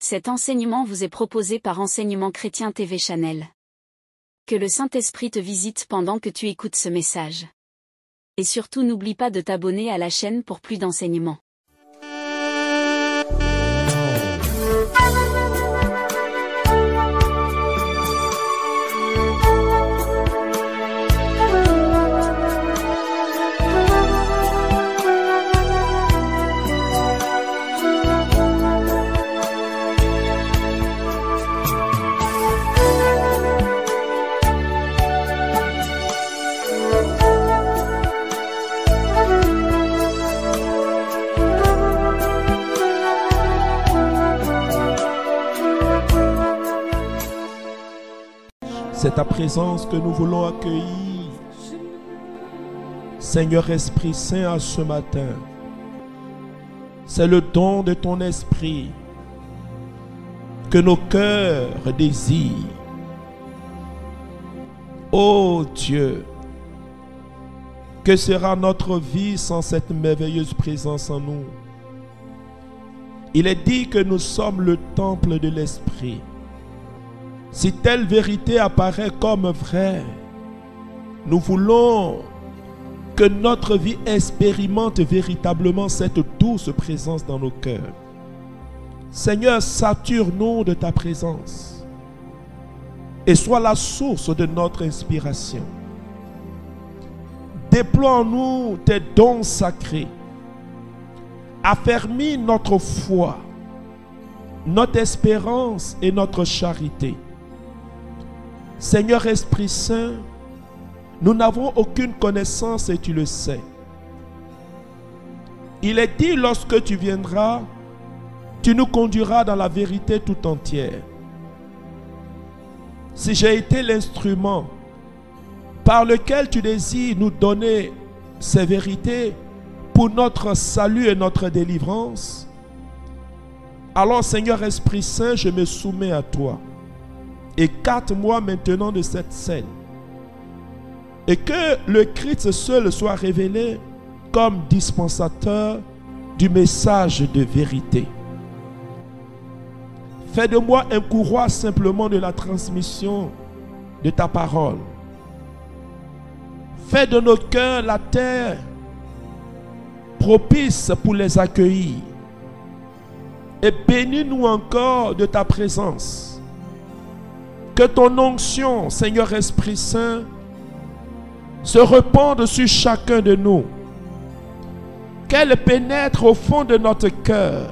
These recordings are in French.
Cet enseignement vous est proposé par Enseignement Chrétien TV Channel. Que le Saint-Esprit te visite pendant que tu écoutes ce message. Et surtout n'oublie pas de t'abonner à la chaîne pour plus d'enseignements. C'est ta présence que nous voulons accueillir. Seigneur Esprit Saint, à ce matin, c'est le don de ton Esprit que nos cœurs désirent. Ô Dieu, que sera notre vie sans cette merveilleuse présence en nous? Il est dit que nous sommes le temple de l'Esprit. Si telle vérité apparaît comme vraie, nous voulons que notre vie expérimente véritablement cette douce présence dans nos cœurs. Seigneur, sature-nous de ta présence et sois la source de notre inspiration. Déploie en nous tes dons sacrés. Affermis notre foi, notre espérance et notre charité. Seigneur Esprit Saint, nous n'avons aucune connaissance et tu le sais. Il est dit, lorsque tu viendras, tu nous conduiras dans la vérité tout entière. Si j'ai été l'instrument par lequel tu désires nous donner ces vérités pour notre salut et notre délivrance, alors Seigneur Esprit Saint, je me soumets à toi. Écarte-moi maintenant de cette scène. Et que le Christ seul soit révélé comme dispensateur du message de vérité. Fais de moi un courroie simplement de la transmission de ta parole. Fais de nos cœurs la terre propice pour les accueillir. Et bénis-nous encore de ta présence. Que ton onction, Seigneur Esprit Saint, se répande sur chacun de nous. Qu'elle pénètre au fond de notre cœur.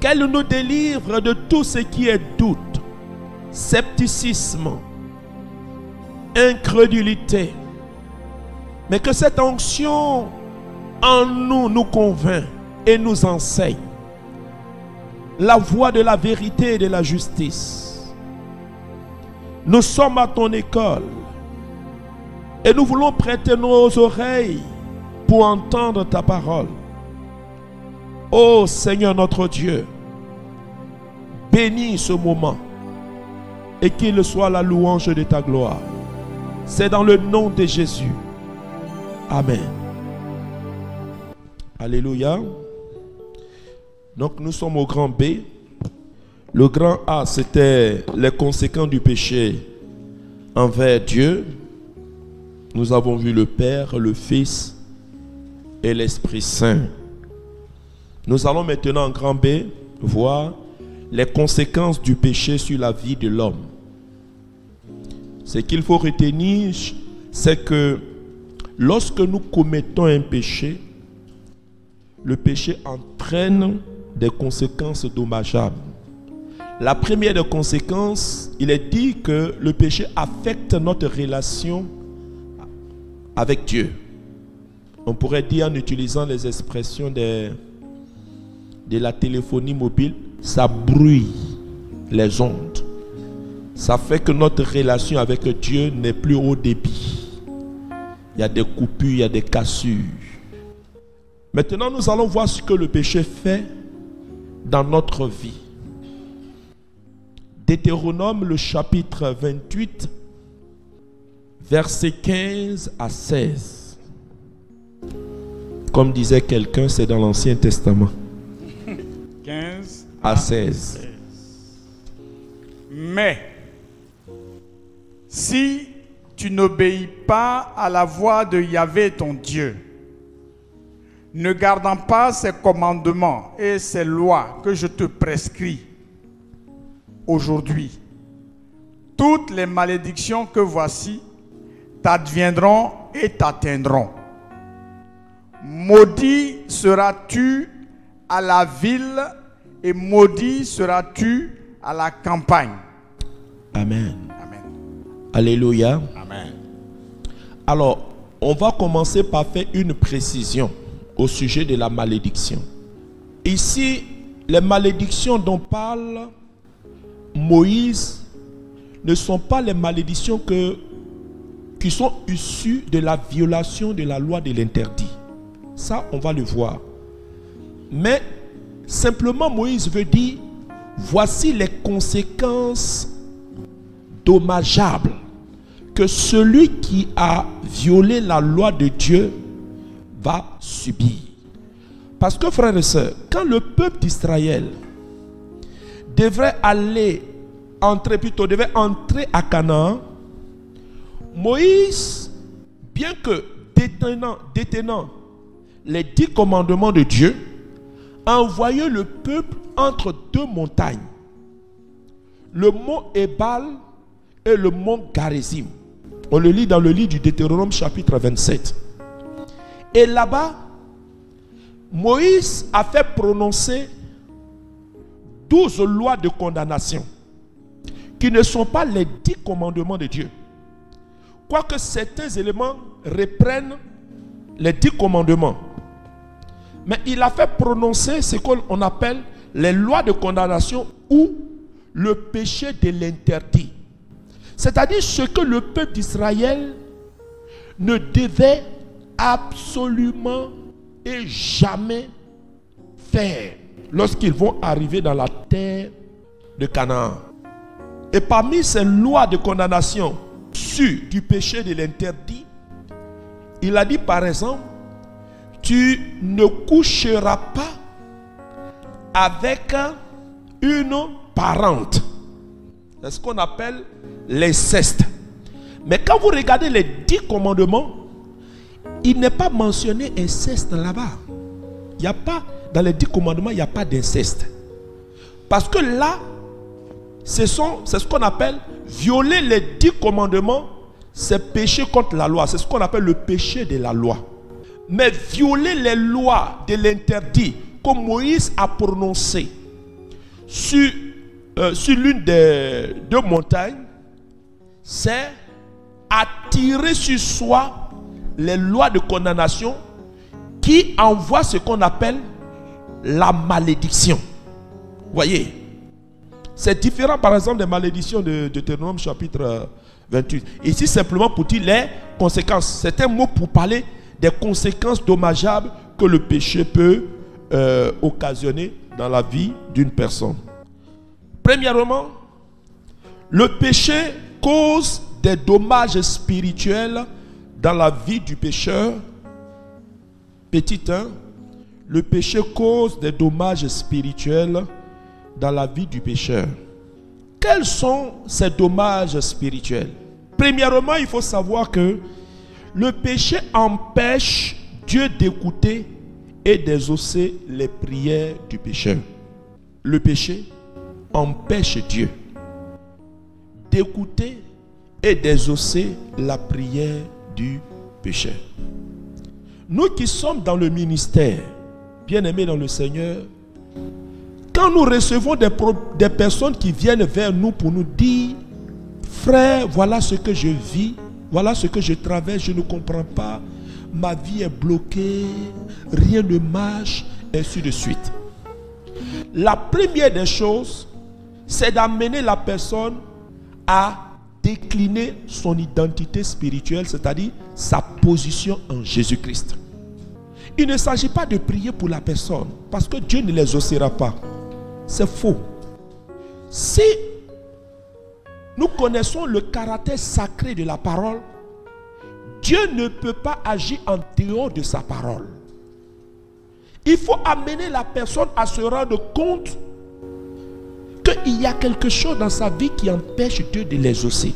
Qu'elle nous délivre de tout ce qui est doute, scepticisme, incrédulité. Mais que cette onction en nous nous convainc et nous enseigne la voie de la vérité et de la justice. Nous sommes à ton école et nous voulons prêter nos oreilles pour entendre ta parole. Ô Seigneur notre Dieu, bénis ce moment et qu'il soit la louange de ta gloire. C'est dans le nom de Jésus. Amen. Alléluia. Donc nous sommes au grand B. Le grand A, c'était les conséquences du péché envers Dieu. Nous avons vu le Père, le Fils et l'Esprit Saint. Nous allons maintenant en grand B voir les conséquences du péché sur la vie de l'homme. Ce qu'il faut retenir, c'est que lorsque nous commettons un péché, le péché entraîne des conséquences dommageables. La première des conséquences, il est dit que le péché affecte notre relation avec Dieu. On pourrait dire en utilisant les expressions de la téléphonie mobile, ça brouille les ondes. Ça fait que notre relation avec Dieu n'est plus au débit. Il y a des coupures, il y a des cassures. Maintenant, nous allons voir ce que le péché fait dans notre vie. Deutéronome, le chapitre 28, versets 15 à 16. Comme disait quelqu'un, c'est dans l'Ancien Testament. 15 à 16. Mais si tu n'obéis pas à la voix de Yahvé ton Dieu, ne gardant pas ses commandements et ses lois que je te prescris aujourd'hui, toutes les malédictions que voici t'adviendront et t'atteindront. Maudit seras-tu à la ville et maudit seras-tu à la campagne. Amen. Amen. Alléluia. Amen. Alors, on va commencer par faire une précision au sujet de la malédiction. Ici, les malédictions dont parle Moïse ne sont pas les malédictions qui sont issues de la violation de la loi de l'interdit. Ça, on va le voir. Mais simplement, Moïse veut dire, voici les conséquences dommageables que celui qui a violé la loi de Dieu va subir. Parce que, frères et sœurs, quand le peuple d'Israël devait entrer à Canaan, Moïse, bien que détenant les 10 commandements de Dieu, a envoyé le peuple entre 2 montagnes, le mont Ébal et le mont Garizim. On le lit dans le livre du Deutéronome chapitre 27. Et là-bas, Moïse a fait prononcer 12 lois de condamnation qui ne sont pas les 10 commandements de Dieu. Quoique certains éléments reprennent les 10 commandements. Mais il a fait prononcer ce qu'on appelle les lois de condamnation ou le péché de l'interdit. C'est-à-dire ce que le peuple d'Israël ne devait absolument et jamais faire lorsqu'ils vont arriver dans la terre de Canaan. Et parmi ces lois de condamnation sur du péché de l'interdit, il a dit par exemple, tu ne coucheras pas avec une parente. C'est ce qu'on appelle l'inceste. Mais quand vous regardez les 10 commandements, il n'est pas mentionné inceste là-bas. Il n'y a pas, dans les 10 commandements, il n'y a pas d'inceste. Parce que là, c'est ce qu'on appelle violer les 10 commandements, c'est pécher contre la loi. C'est ce qu'on appelle le péché de la loi. Mais violer les lois de l'interdit, comme Moïse a prononcé sur l'une des 2 montagnes, c'est attirer sur soi les lois de condamnation qui envoient ce qu'on appelle la malédiction. Voyez, c'est différent par exemple des malédictions de Deutéronome chapitre 28. Ici simplement pour dire les conséquences. C'est un mot pour parler des conséquences dommageables que le péché peut occasionner dans la vie d'une personne. Premièrement, le péché cause des dommages spirituels dans la vie du pécheur. Petit 1, le péché cause des dommages spirituels dans la vie du pécheur. Quels sont ces dommages spirituels? Premièrement, il faut savoir que le péché empêche Dieu d'écouter et d'exaucer les prières du pécheur. Le péché empêche Dieu d'écouter et d'exaucer la prière du pécheur. Nous qui sommes dans le ministère, bien-aimés dans le Seigneur, quand nous recevons des personnes qui viennent vers nous pour nous dire, frère, voilà ce que je vis, voilà ce que je traverse, je ne comprends pas, ma vie est bloquée, rien ne marche, ainsi de suite. La première des choses, c'est d'amener la personne à décliner son identité spirituelle, c'est-à-dire sa position en Jésus-Christ. Il ne s'agit pas de prier pour la personne, parce que Dieu ne les exaucera pas. C'est faux. Si nous connaissons le caractère sacré de la parole, Dieu ne peut pas agir en dehors de sa parole. Il faut amener la personne à se rendre compte y a quelque chose dans sa vie qui empêche Dieu de l'exaucer.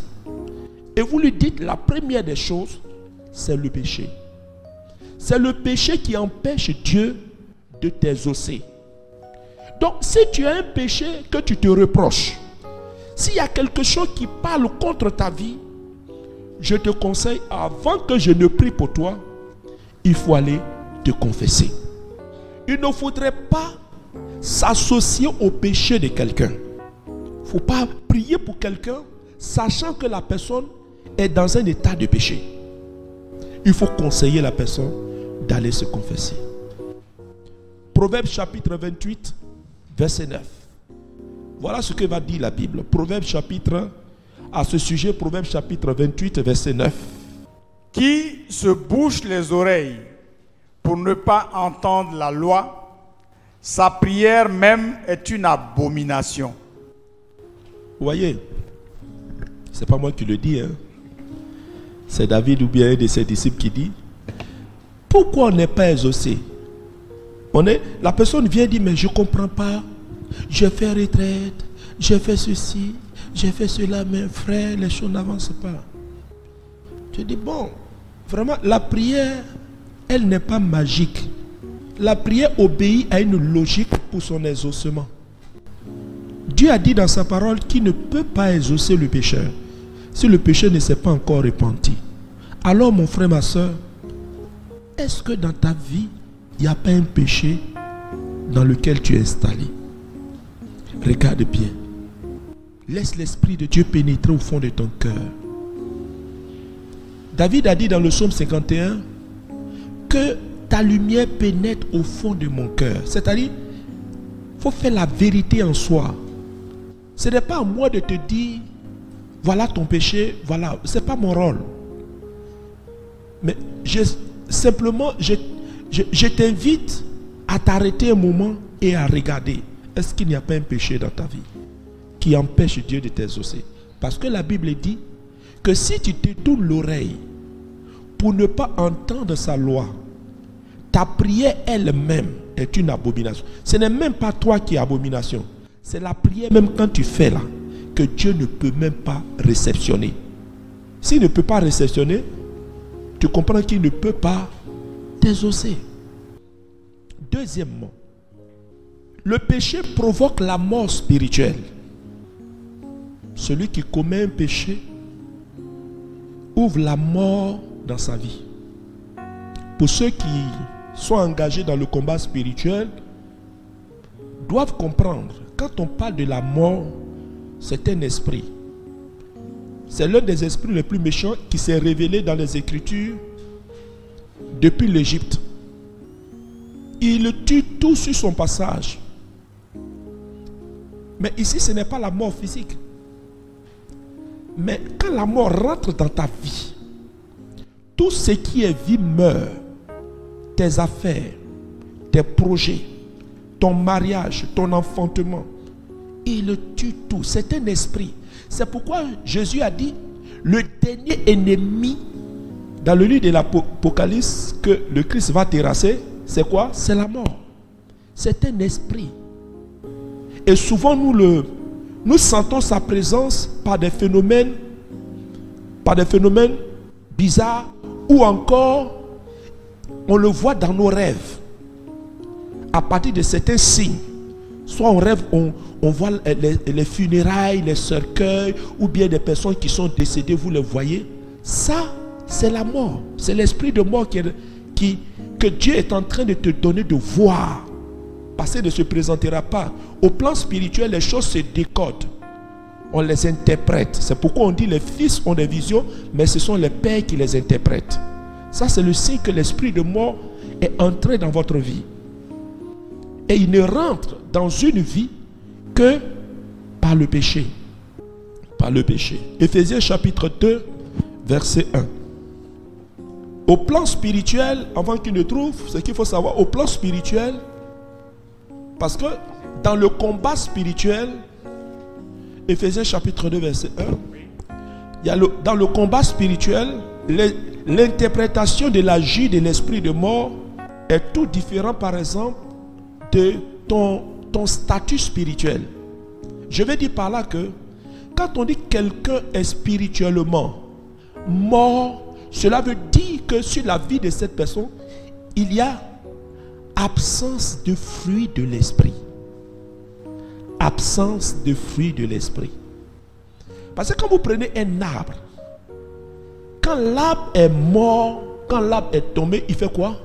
Et vous lui dites, la première des choses, c'est le péché. C'est le péché qui empêche Dieu de t'exaucer. Donc, si tu as un péché que tu te reproches, s'il y a quelque chose qui parle contre ta vie, je te conseille, avant que je ne prie pour toi, il faut aller te confesser. Il ne faudrait pas s'associer au péché de quelqu'un. Il ne faut pas prier pour quelqu'un, sachant que la personne est dans un état de péché. Il faut conseiller la personne d'aller se confesser. Proverbe chapitre 28, verset 9. Voilà ce que va dire la Bible. Proverbe chapitre, à ce sujet, Proverbe chapitre 28, verset 9. Qui se bouche les oreilles pour ne pas entendre la loi, sa prière même est une abomination. Vous voyez, c'est pas moi qui le dis, hein. C'est David ou bien un de ses disciples qui dit, pourquoi on n'est pas exaucé? La personne vient dire, mais je ne comprends pas, j'ai fait retraite, j'ai fait ceci, j'ai fait cela, mais frère, les choses n'avancent pas. Je dis, bon, vraiment, la prière, elle n'est pas magique. La prière obéit à une logique pour son exaucement. Dieu a dit dans sa parole qu'il ne peut pas exaucer le pécheur si le péché ne s'est pas encore repenti. Alors mon frère, ma soeur, est-ce que dans ta vie, il n'y a pas un péché dans lequel tu es installé? Regarde bien. Laisse l'Esprit de Dieu pénétrer au fond de ton cœur. David a dit dans le psaume 51 que ta lumière pénètre au fond de mon cœur. C'est-à-dire, il faut faire la vérité en soi. Ce n'est pas à moi de te dire, voilà ton péché, voilà. Ce n'est pas mon rôle. Mais simplement, je t'invite à t'arrêter un moment et à regarder. Est-ce qu'il n'y a pas un péché dans ta vie qui empêche Dieu de t'exaucer? Parce que la Bible dit que si tu te tournes l'oreille pour ne pas entendre sa loi, ta prière elle-même est une abomination. Ce n'est même pas toi qui es abomination. C'est la prière même quand tu fais là que Dieu ne peut même pas réceptionner. S'il ne peut pas réceptionner, tu comprends qu'il ne peut pas t'exaucer. Deuxièmement, le péché provoque la mort spirituelle. Celui qui commet un péché ouvre la mort dans sa vie. Pour ceux qui sont engagés dans le combat spirituel, doivent comprendre, quand on parle de la mort, c'est un esprit. C'est l'un des esprits les plus méchants qui s'est révélé dans les Écritures depuis l'Égypte. Il tue tout sur son passage. Mais ici, ce n'est pas la mort physique. Mais quand la mort rentre dans ta vie, tout ce qui est vie meurt. Tes affaires, tes projets, ton mariage, ton enfantement. Il tue tout. C'est un esprit. C'est pourquoi Jésus a dit, le dernier ennemi dans le livre de l'Apocalypse que le Christ va terrasser, c'est quoi? C'est la mort. C'est un esprit. Et souvent nous sentons sa présence par des phénomènes bizarres, ou encore on le voit dans nos rêves. À partir de certains signes, soit on rêve, on voit les funérailles, les cercueils, ou bien des personnes qui sont décédées, vous les voyez. Ça, c'est la mort. C'est l'esprit de mort que Dieu est en train de te donner de voir. Parce qu'il ne se présentera pas. Au plan spirituel, les choses se décodent. On les interprète. C'est pourquoi on dit les fils ont des visions, mais ce sont les pères qui les interprètent. Ça, c'est le signe que l'esprit de mort est entré dans votre vie. Et il ne rentre dans une vie que par le péché. Par le péché. Éphésiens chapitre 2, verset 1. Au plan spirituel, avant qu'il ne trouve, ce qu'il faut savoir, au plan spirituel, parce que dans le combat spirituel, Éphésiens chapitre 2, verset 1, dans le combat spirituel, l'interprétation de l'agir de l'esprit de mort est tout différent, par exemple, de ton statut spirituel. Je vais dire par là que quand on dit quelqu'un est spirituellement mort, cela veut dire que sur la vie de cette personne, il y a absence de fruits de l'esprit. Absence de fruits de l'esprit. Parce que quand vous prenez un arbre, quand l'arbre est mort, quand l'arbre est tombé, il fait quoi?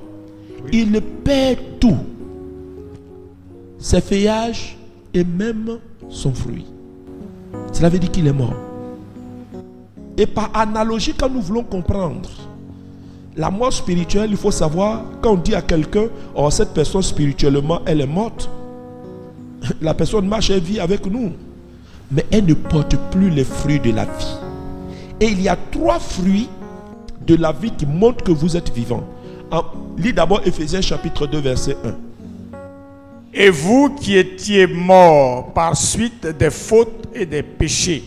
Il perd tout. Ses feuillages et même son fruit. Cela veut dire qu'il est mort. Et par analogie, quand nous voulons comprendre la mort spirituelle, il faut savoir, quand on dit à quelqu'un, oh, cette personne spirituellement, elle est morte. La personne marche et vit avec nous. Mais elle ne porte plus les fruits de la vie. Et il y a 3 fruits de la vie qui montrent que vous êtes vivant. Lis d'abord Éphésiens chapitre 2, verset 1. Et vous qui étiez morts par suite des fautes et des péchés,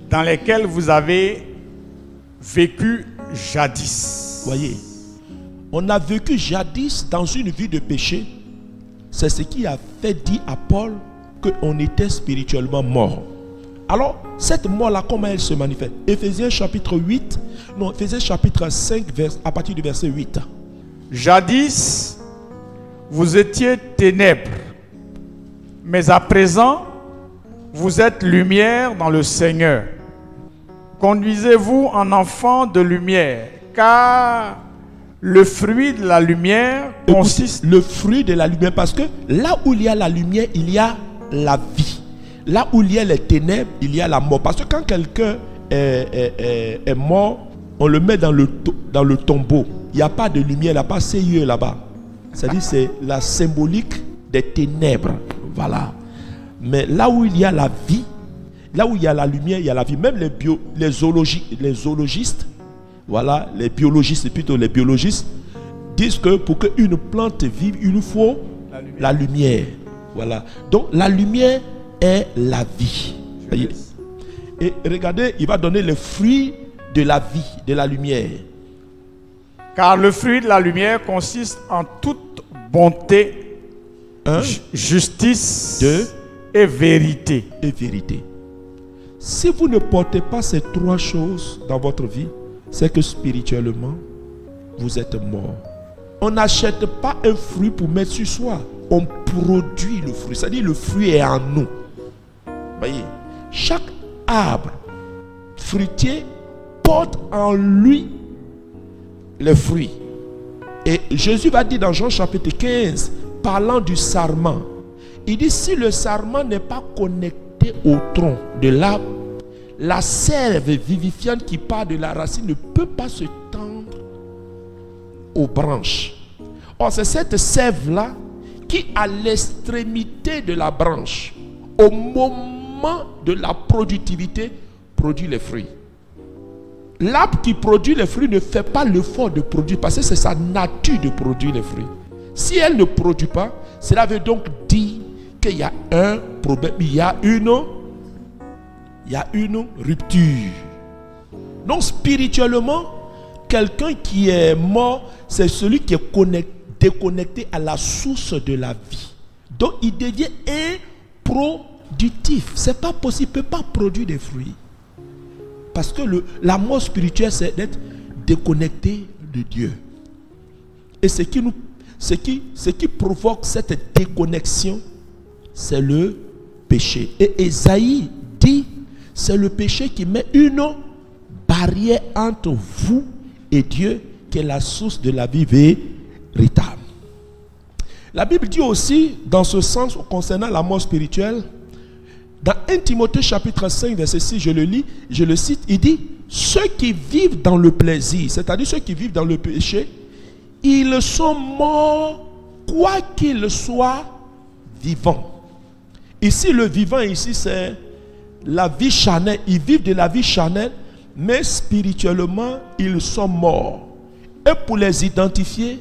dans lesquels vous avez vécu jadis. Voyez, on a vécu jadis dans une vie de péché. C'est ce qui a fait dire à Paul qu'on était spirituellement mort. Alors, cette mort-là, comment elle se manifeste? Éphésiens chapitre 8, non, Éphésiens chapitre 5, à partir du verset 8. Jadis, vous étiez ténèbres, mais à présent, vous êtes lumière dans le Seigneur. Conduisez-vous en enfants de lumière, car le fruit de la lumière consiste... Le fruit de la lumière, parce que là où il y a la lumière, il y a la vie. Là où il y a les ténèbres, il y a la mort. Parce que quand quelqu'un est mort, on le met dans le tombeau. Il n'y a pas de lumière, il n'y a pas CIE là-bas. C'est-à-dire c'est la symbolique des ténèbres. Voilà. Mais là où il y a la vie, là où il y a la lumière, il y a la vie. Même les zoologistes, voilà, les biologistes disent que pour qu'une plante vive, il nous faut la lumière. Voilà. Donc la lumière est la vie. Et regardez, il va donner le fruit de la vie, de la lumière. Car le fruit de la lumière consiste en toute bonté, justice et vérité. Si vous ne portez pas ces 3 choses dans votre vie, c'est que spirituellement, vous êtes mort. On n'achète pas un fruit pour mettre sur soi. On produit le fruit. C'est-à-dire le fruit est en nous. Voyez, chaque arbre fruitier porte en lui les fruits. Et Jésus va dire dans Jean chapitre 15, parlant du sarment, il dit si le sarment n'est pas connecté au tronc de l'arbre, la sève vivifiante qui part de la racine ne peut pas se tendre aux branches. Or c'est cette sève-là qui à l'extrémité de la branche, au moment de la productivité, produit les fruits. L'arbre qui produit les fruits ne fait pas l'effort de produire parce que c'est sa nature de produire les fruits. Si elle ne produit pas, cela veut donc dire qu'il y a un problème, il y a une rupture. Donc spirituellement, quelqu'un qui est mort, c'est celui qui est déconnecté à la source de la vie. Donc il devient improductif. C'est pas possible, il ne peut pas produire des fruits. Parce que la mort spirituelle, c'est d'être déconnecté de Dieu. Et ce qui provoque cette déconnexion, c'est le péché. Et Ésaïe dit, c'est le péché qui met une barrière entre vous et Dieu, qui est la source de la vie véritable. La Bible dit aussi, dans ce sens, concernant la mort spirituelle, dans 1 Timothée chapitre 5, verset 6, je le lis, je le cite, il dit, ceux qui vivent dans le plaisir, c'est-à-dire ceux qui vivent dans le péché, ils sont morts, quoi qu'ils soient vivants. Ici, le vivant, ici, c'est la vie charnelle. Ils vivent de la vie charnelle, mais spirituellement, ils sont morts. Et pour les identifier,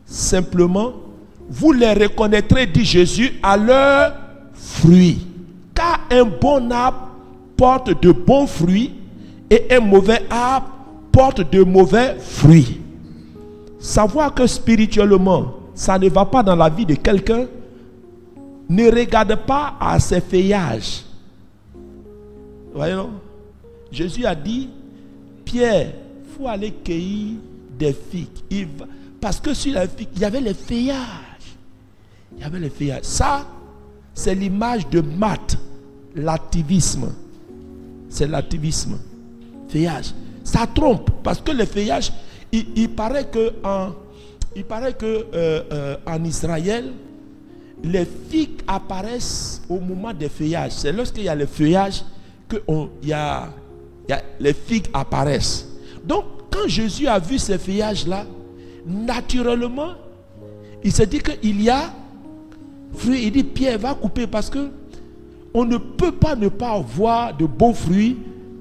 simplement, vous les reconnaîtrez, dit Jésus, à leurs fruits. Car un bon arbre porte de bons fruits et un mauvais arbre porte de mauvais fruits. Savoir que spirituellement, ça ne va pas dans la vie de quelqu'un, ne regarde pas à ses feuillages. Voyez, non? Jésus a dit, Pierre, il faut aller cueillir des figues. Parce que sur la figue, il y avait les feuillages. Il y avait les feuillages. Ça, c'est l'image de Matt, l'activisme. C'est l'activisme. Feuillage. Ça trompe, parce que les feuillages, il paraît que en Israël, les figues apparaissent au moment des feuillages. C'est lorsqu'il y a les feuillages que les figues apparaissent. Donc, quand Jésus a vu ces feuillages-là, naturellement, il s'est dit qu'il y a fruits. Il dit, Pierre, va couper parce que on ne peut pas ne pas avoir de beaux fruits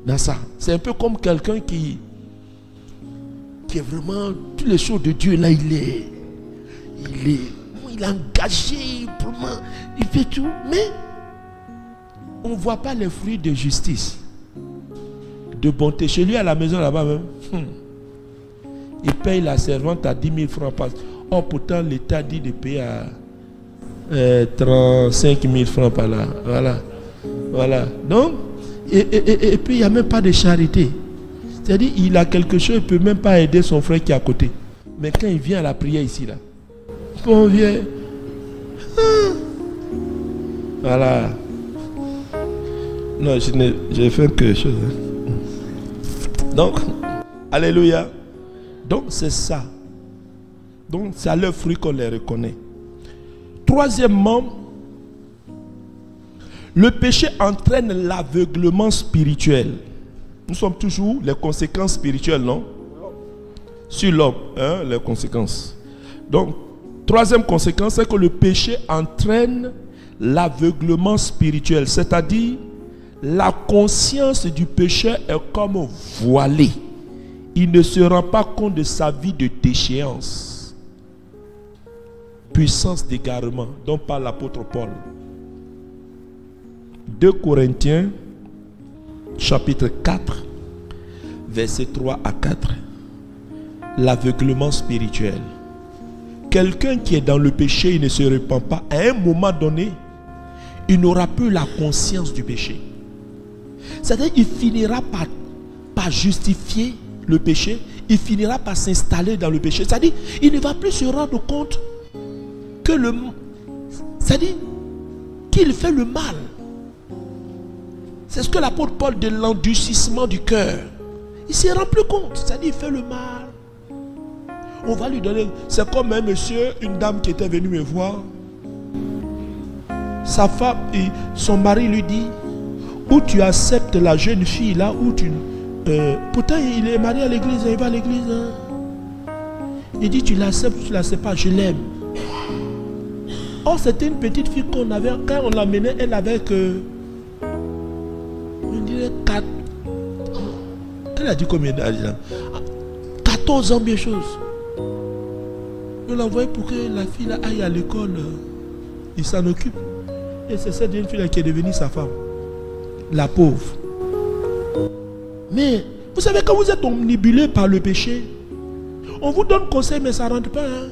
dans ça. C'est un peu comme quelqu'un qui est vraiment, toutes les choses de Dieu, là, il est engagé, il fait tout, mais on ne voit pas les fruits de justice, de bonté. Chez lui, à la maison, là-bas même, il paye la servante à 10 000 francs par. Oh, pourtant, l'État dit de payer à 35 000 francs par là. Voilà. Donc, et puis, il n'y a même pas de charité. C'est-à-dire, il a quelque chose, il ne peut même pas aider son frère qui est à côté. Mais quand il vient à la prière ici, là, on vient. Voilà. Non, j'ai fait quelque chose. Donc, alléluia. Donc, c'est ça. Donc, c'est à leurs fruits qu'on les reconnaît. Troisièmement, le péché entraîne l'aveuglement spirituel. Nous sommes toujours les conséquences spirituelles, non? Sur l'homme, hein, les conséquences. Donc, troisième conséquence, c'est que le péché entraîne l'aveuglement spirituel. C'est-à-dire, la conscience du pécheur est comme voilée. Il ne se rend pas compte de sa vie de déchéance. Puissance d'égarement, dont parle l'apôtre Paul. 2 Corinthiens, chapitre 4, versets 3 à 4. L'aveuglement spirituel. Quelqu'un qui est dans le péché, il ne se repent pas. À un moment donné, il n'aura plus la conscience du péché. C'est-à-dire qu'il finira par justifier le péché. Il finira par s'installer dans le péché. C'est-à-dire il ne va plus se rendre compte que c'est-à-dire qu'il fait le mal. C'est ce que l'apôtre Paul de l'endurcissement du cœur. Il ne se rend plus compte. C'est-à-dire il fait le mal. On va lui donner. C'est comme un monsieur, une dame qui était venue me voir. Sa femme et son mari lui dit, ou tu acceptes la jeune fille là, ou tu... pourtant il est marié à l'église, il va à l'église. Hein. Il dit, tu l'acceptes ou tu ne l'acceptes pas, je l'aime. Or c'était une petite fille qu'on avait, quand on l'amenait, elle avait que... On dirait 4... Elle a dit combien d'âge? 14 ans, bien chose. On l'a envoyé pour que la fille là aille à l'école. Il s'en occupe. Et c'est cette jeune fille là qui est devenue sa femme. La pauvre. Mais vous savez, quand vous êtes omnibulé par le péché, on vous donne conseil mais ça ne rentre pas. Hein?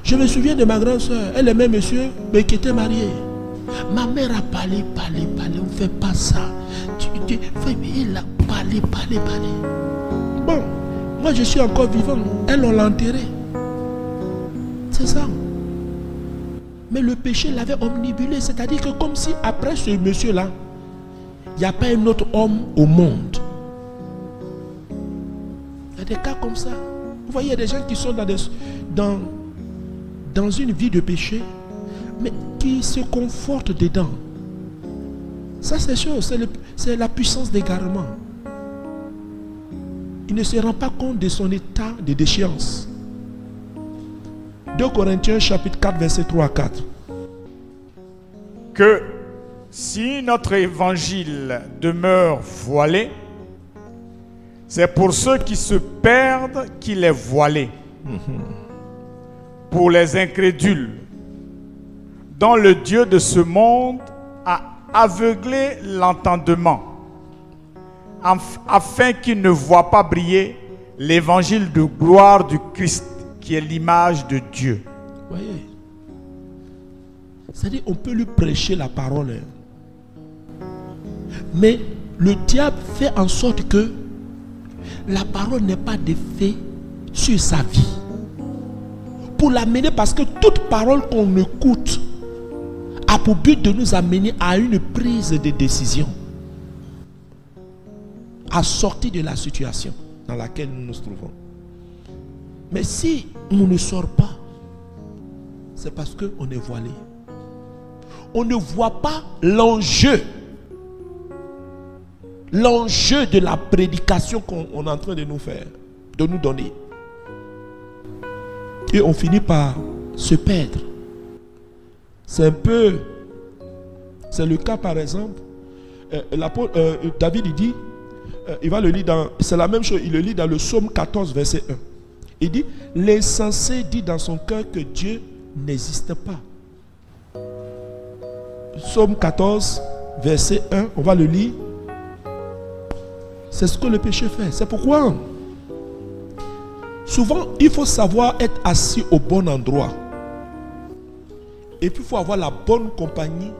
Je me souviens de ma grande soeur. Elle aimait monsieur mais qui était marié. Ma mère a parlé. On ne fait pas ça. Elle a parlé. Bon, moi je suis encore vivant. Elle, on l'a enterré. C'est ça. Mais le péché l'avait omnibulé. C'est-à-dire que comme si après ce monsieur-là, il n'y a pas un autre homme au monde. Il y a des cas comme ça. Vous voyez, il y a des gens qui sont dans une vie de péché, mais qui se confortent dedans. Ça, c'est chose. C'est la puissance d'égarement. Il ne se rend pas compte de son état de déchéance. 2 Corinthiens chapitre 4 verset 3 à 4. Que si notre évangile demeure voilé, c'est pour ceux qui se perdent qu'il est voilé. Pour les incrédules, dont le Dieu de ce monde a aveuglé l'entendement, afin qu'ils ne voient pas briller l'évangile de gloire du Christ, qui est l'image de Dieu. Voyez, C'est-à-dire, on peut lui prêcher la parole. Mais le diable fait en sorte que la parole n'ait pas d'effet sur sa vie. Pour l'amener, parce que toute parole qu'on écoute a pour but de nous amener à une prise de décision, à sortir de la situation dans laquelle nous nous trouvons. Mais si on ne sort pas, c'est parce qu'on est voilé. On ne voit pas l'enjeu de la prédication qu'on est en train de nous faire, de nous donner. Et on finit par se perdre. C'est le cas par exemple, David il dit, il va le lire c'est la même chose, il le lit dans le psaume 14 verset 1. Il dit, l'insensé dit dans son cœur que Dieu n'existe pas. Psaume 14 verset 1, on va le lire. C'est ce que le péché fait. C'est pourquoi souvent il faut savoir être assis au bon endroit. Et puis il faut avoir la bonne compagnie.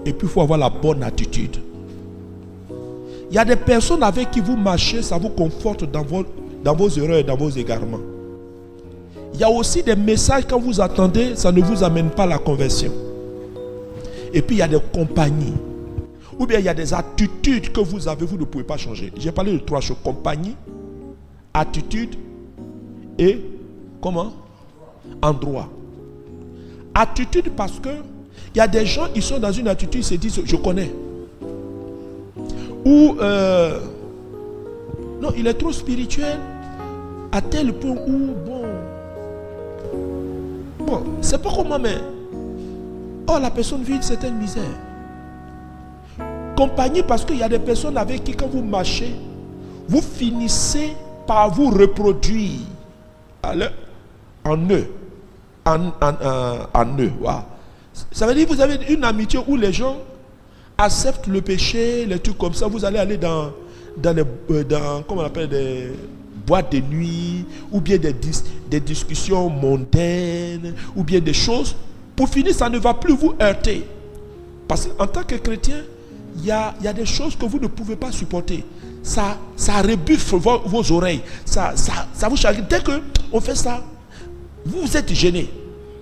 Et puis il faut avoir la bonne attitude. Il y a des personnes avec qui vous marchez, ça vous conforte dans vos erreurs et dans vos égarements. Il y a aussi des messages quand vous attendez, ça ne vous amène pas à la conversion. Et puis il y a des compagnies. Ou bien il y a des attitudes que vous avez, vous ne pouvez pas changer. J'ai parlé de 3 choses. Compagnie, attitude et comment? Endroit. Attitude parce que il y a des gens, ils sont dans une attitude, ils se disent, je connais. Ou, non, il est trop spirituel à tel point où, bon, c'est pas comme moi, mais, la personne vit une certaine misère. Compagnie parce qu'il y a des personnes avec qui, quand vous marchez, vous finissez par vous reproduire en eux. En eux. Wow. Ça veut dire que vous avez une amitié où les gens acceptent le péché, les trucs comme ça. Vous allez aller dans comment on appelle, des boîtes de nuit, ou bien des discussions mondaines, ou bien des choses. Pour finir, ça ne va plus vous heurter. Parce qu'en tant que chrétien, il y a des choses que vous ne pouvez pas supporter. Ça rebuffe vos oreilles. Ça vous chagrine. Dès qu'on fait ça, vous êtes gêné.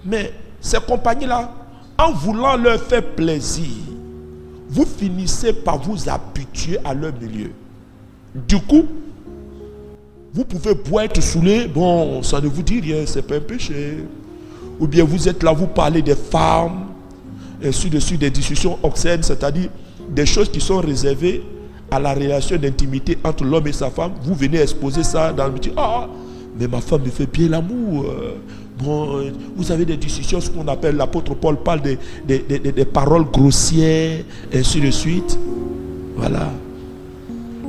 Mais ces compagnies-là, en voulant leur faire plaisir, vous finissez par vous habituer à leur milieu. Du coup, vous pouvez boire, être saoulé. Bon, ça ne vous dit rien, c'est pas un péché. Ou bien vous êtes là, vous parlez des femmes, et ainsi de suite, des discussions obscènes, c'est-à-dire des choses qui sont réservées à la relation d'intimité entre l'homme et sa femme. Vous venez exposer ça dans le métier. Mais ma femme me fait bien l'amour. Bon, vous avez des discussions, ce qu'on appelle, l'apôtre Paul parle des paroles grossières, et ainsi de suite. Voilà.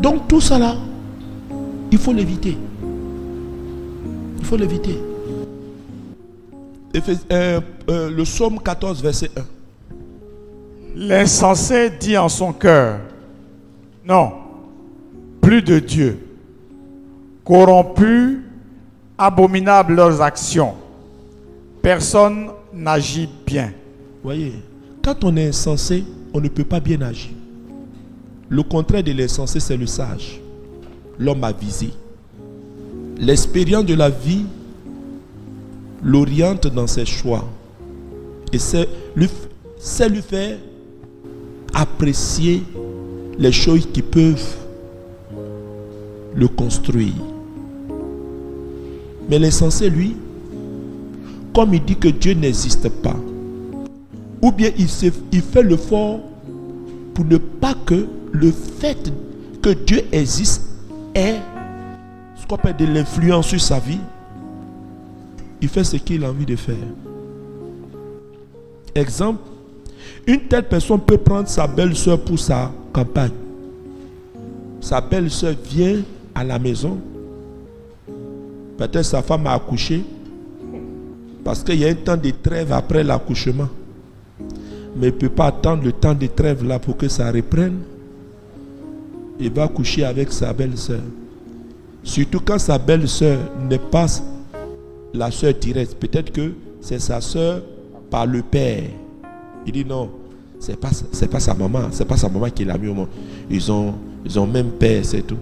Donc tout ça là, il faut l'éviter. Il faut l'éviter. Le psaume 14, verset 1. L'insensé dit en son cœur, non, plus de Dieu. Corrompus, abominables leurs actions. Personne n'agit bien. Voyez, quand on est insensé, on ne peut pas bien agir. Le contraire de l'insensé, c'est le sage. L'homme avisé. L'expérience de la vie l'oriente dans ses choix. Et c'est lui faire apprécier les choses qui peuvent le construire. Mais l'insensé, lui, comme il dit que Dieu n'existe pas, ou bien il fait l'effort pour ne pas que le fait que Dieu existe ait ce qu'on appelle de l'influence sur sa vie, il fait ce qu'il a envie de faire. Exemple, une telle personne peut prendre sa belle-sœur pour sa campagne. Sa belle-sœur vient à la maison. Peut-être sa femme a accouché. Parce qu'il y a un temps de trêve après l'accouchement. Mais il ne peut pas attendre le temps de trêve là pour que ça reprenne. Il va coucher avec sa belle-sœur. Surtout quand sa belle-sœur n'est pas la sœur directe. Peut-être que c'est sa sœur par le père. Il dit non, c'est pas sa maman. C'est pas sa maman qui l'a mis au monde. Ils ont même père, c'est tout.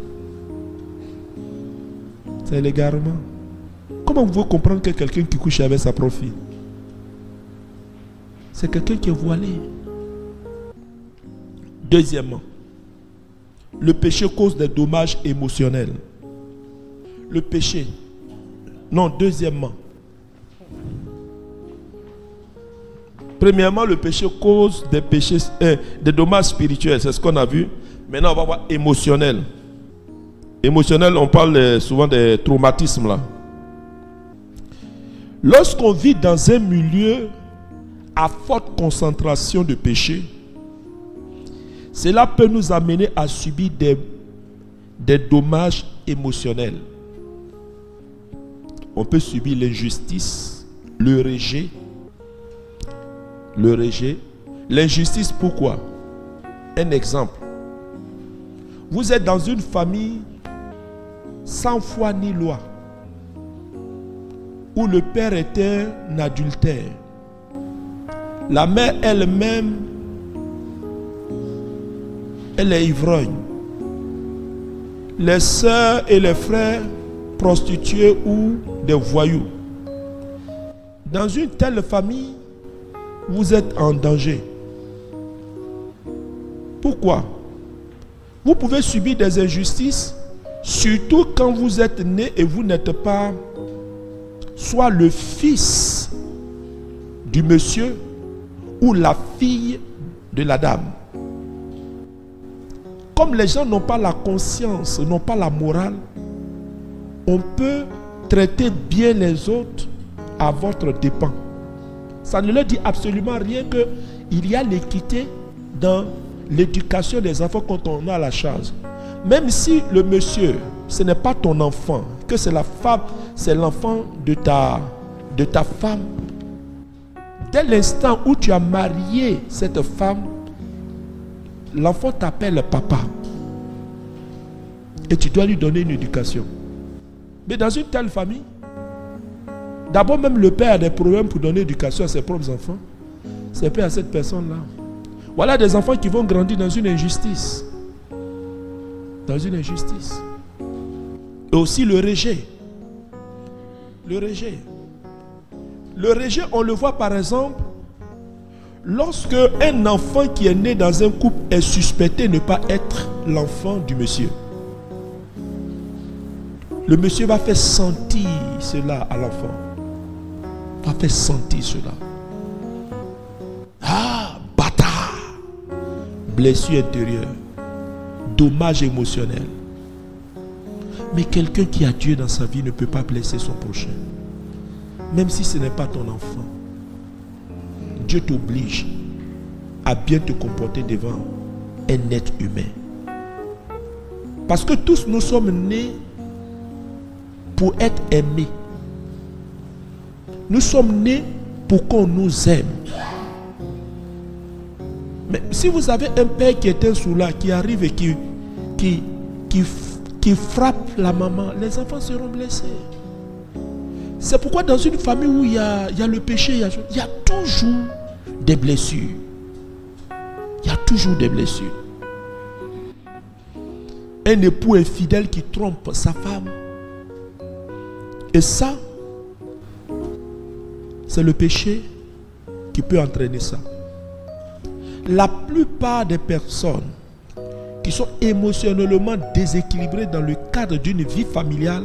C'est l'égarement. Comment vous pouvez comprendre que quelqu'un qui couche avec sa propre fille? C'est quelqu'un qui est voilé. Deuxièmement, le péché cause des dommages émotionnels. Le péché. Non, deuxièmement. Premièrement, le péché cause des dommages spirituels. C'est ce qu'on a vu. Maintenant, on va voir émotionnel. Émotionnel, on parle souvent des traumatismes là. Lorsqu'on vit dans un milieu à forte concentration de péché, cela peut nous amener à subir des dommages émotionnels. On peut subir l'injustice, le rejet. L'injustice, pourquoi? Un exemple. Vous êtes dans une famille sans foi ni loi, où le père était un adultère. La mère elle-même, elle est ivrogne. Les sœurs et les frères, prostitués ou des voyous. Dans une telle famille, vous êtes en danger. Pourquoi? Vous pouvez subir des injustices, surtout quand vous êtes né et vous n'êtes pas soit le fils du monsieur ou la fille de la dame. Comme les gens n'ont pas la conscience, n'ont pas la morale, on peut traiter bien les autres à votre dépens. Ça ne leur dit absolument rien qu'il y a l'équité dans l'éducation des enfants quand on a la charge. Même si le monsieur, ce n'est pas ton enfant, que c'est la femme, c'est l'enfant de ta femme. Dès l'instant où tu as marié cette femme, l'enfant t'appelle papa. Et tu dois lui donner une éducation. Mais dans une telle famille, d'abord même le père a des problèmes pour donner éducation à ses propres enfants. C'est pas à cette personne-là. Voilà des enfants qui vont grandir dans une injustice. Dans une injustice. Et aussi le rejet. Le rejet. Le rejet, on le voit par exemple, lorsque un enfant qui est né dans un couple est suspecté ne pas être l'enfant du monsieur. Le monsieur va faire sentir cela à l'enfant. Va faire sentir cela. Ah, bâtard. Blessure intérieure. Dommage émotionnel. Mais quelqu'un qui a Dieu dans sa vie ne peut pas blesser son prochain. Même si ce n'est pas ton enfant. Dieu t'oblige à bien te comporter devant un être humain. Parce que tous nous sommes nés pour être aimés. Nous sommes nés pour qu'on nous aime. Mais si vous avez un père qui est un soulard, qui arrive et qui frappe la maman, les enfants seront blessés. C'est pourquoi dans une famille où il y a le péché, il y a toujours des blessures. Il y a toujours des blessures. Un époux infidèle qui trompe sa femme. Et ça, c'est le péché qui peut entraîner ça. La plupart des personnes qui sont émotionnellement déséquilibrées dans le cadre d'une vie familiale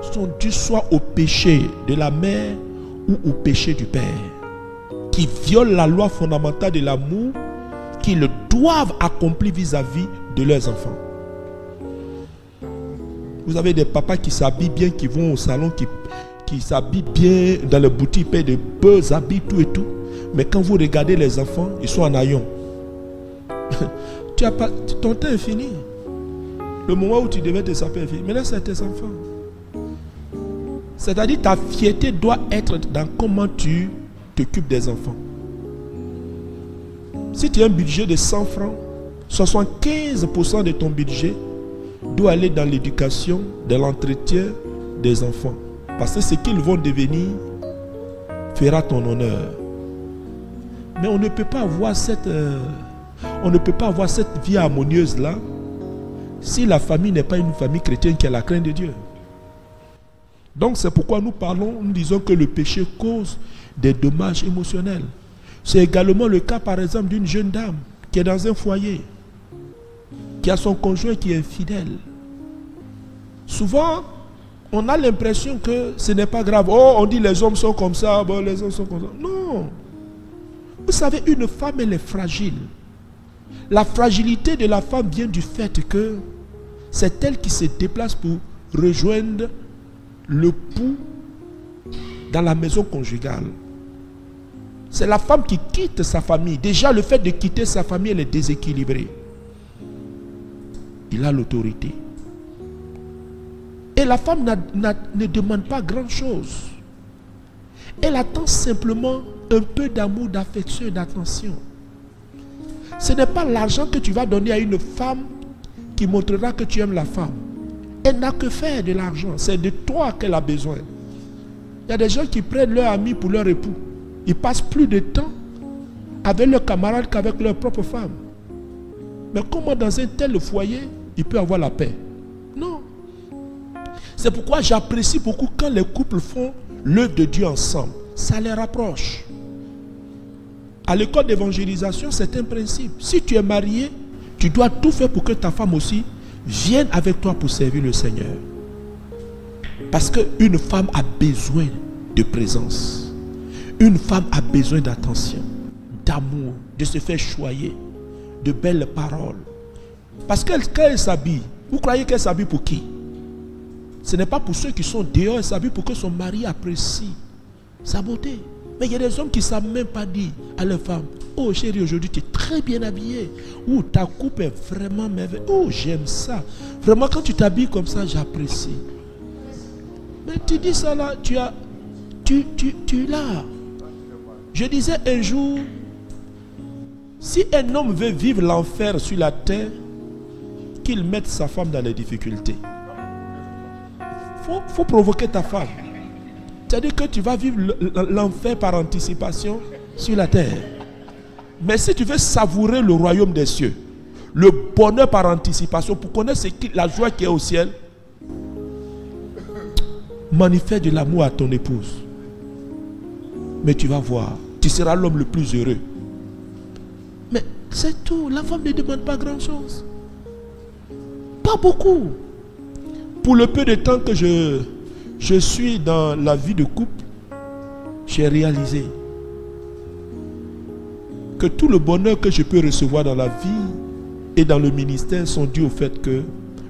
sont dues soit au péché de la mère ou au péché du père, qui violent la loi fondamentale de l'amour qu'ils doivent accomplir vis-à-vis de leurs enfants. Vous avez des papas qui s'habillent bien, qui vont au salon, qui s'habillent bien dans les boutiques, payent de beaux habits, tout et tout. Mais quand vous regardez les enfants, ils sont en haillons. Ton temps est fini. Le moment où tu devais te saper est fini. Mais là, c'est tes enfants. C'est-à-dire ta fierté doit être dans comment tu t'occupes des enfants. Si tu as un budget de 100 francs, 75% de ton budget doit aller dans l'éducation, dans l'entretien des enfants. Parce que ce qu'ils vont devenir fera ton honneur. Mais on ne peut pas avoir cette vie harmonieuse là si la famille n'est pas une famille chrétienne qui a la crainte de Dieu. Donc c'est pourquoi nous disons que le péché cause des dommages émotionnels. C'est également le cas par exemple d'une jeune dame qui est dans un foyer, qui a son conjoint qui est infidèle. Souvent, on a l'impression que ce n'est pas grave. Oh, on dit les hommes sont comme ça, bon, les hommes sont comme ça. Non. Vous savez, une femme, elle est fragile. La fragilité de la femme vient du fait que c'est elle qui se déplace pour rejoindre l'époux dans la maison conjugale. C'est la femme qui quitte sa famille. Déjà, le fait de quitter sa famille, elle est déséquilibrée. Il a l'autorité. Et la femme ne demande pas grand-chose. Elle attend simplement un peu d'amour, d'affection et d'attention. Ce n'est pas l'argent que tu vas donner à une femme qui montrera que tu aimes la femme. Elle n'a que faire de l'argent. C'est de toi qu'elle a besoin. Il y a des gens qui prennent leur ami pour leur époux. Ils passent plus de temps avec leurs camarades qu'avec leur propre femme. Mais comment dans un tel foyer, il peut avoir la paix? Non. C'est pourquoi j'apprécie beaucoup quand les couples font l'œuvre de Dieu ensemble. Ça les rapproche. À l'école d'évangélisation, c'est un principe. Si tu es marié, tu dois tout faire pour que ta femme aussi vienne avec toi pour servir le Seigneur. Parce qu'une femme a besoin de présence. Une femme a besoin d'attention, d'amour, de se faire choyer, de belles paroles. Parce que quand elle s'habille, vous croyez qu'elle s'habille pour qui? Ce n'est pas pour ceux qui sont dehors, elle s'habille pour que son mari apprécie sa beauté. Mais il y a des hommes qui ne savent même pas dire à leur femme: oh chérie, aujourd'hui tu es très bien habillée. Ou ta coupe est vraiment merveilleuse. Oh, j'aime ça. Vraiment, quand tu t'habilles comme ça, j'apprécie. Mais tu dis ça là, tu l'as. Je disais un jour, si un homme veut vivre l'enfer sur la terre, qu'il mette sa femme dans les difficultés. Faut provoquer ta femme. C'est-à-dire que tu vas vivre l'enfer par anticipation sur la terre. Mais si tu veux savourer le royaume des cieux, le bonheur par anticipation, pour connaître la joie qui est au ciel, manifeste de l'amour à ton épouse. Mais tu vas voir, tu seras l'homme le plus heureux. Mais c'est tout. La femme ne demande pas grand-chose. Pas beaucoup. Pour le peu de temps que je suis dans la vie de couple, j'ai réalisé que tout le bonheur que je peux recevoir dans la vie et dans le ministère sont dus au fait que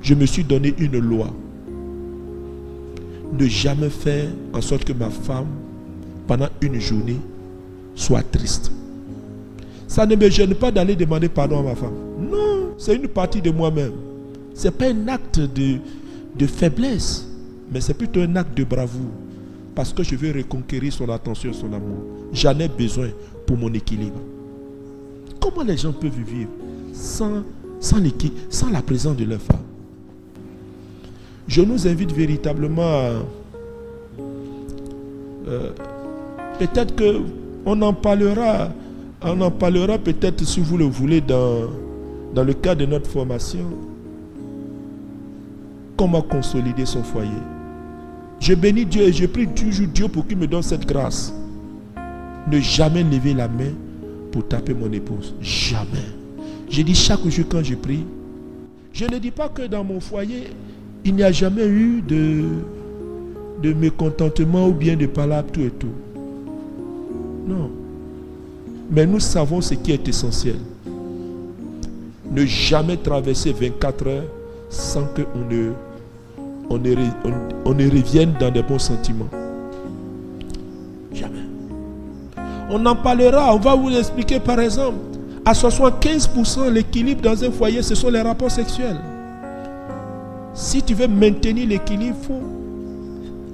je me suis donné une loi. Ne jamais faire en sorte que ma femme, pendant une journée, soit triste. Ça ne me gêne pas d'aller demander pardon à ma femme. Non, c'est une partie de moi-même. Ce n'est pas un acte de faiblesse, mais c'est plutôt un acte de bravoure. Parce que je veux reconquérir son attention, son amour. J'en ai besoin pour mon équilibre. Comment les gens peuvent vivre sans la présence de leur femme? Je nous invite véritablement à... peut-être qu'on en parlera peut-être si vous le voulez dans le cadre de notre formation. Comment consolider son foyer. Je bénis Dieu et je prie toujours Dieu pour qu'il me donne cette grâce. Ne jamais lever la main pour taper mon épouse. Jamais. Je dis chaque jour quand je prie, je ne dis pas que dans mon foyer, il n'y a jamais eu de mécontentement ou bien de palabres, tout et tout. Non. Mais nous savons ce qui est essentiel. Ne jamais traverser 24 heures sans qu'on ne revienne dans des bons sentiments. Jamais. On en parlera, on va vous expliquer par exemple. À 75%, l'équilibre dans un foyer, ce sont les rapports sexuels. Si tu veux maintenir l'équilibre,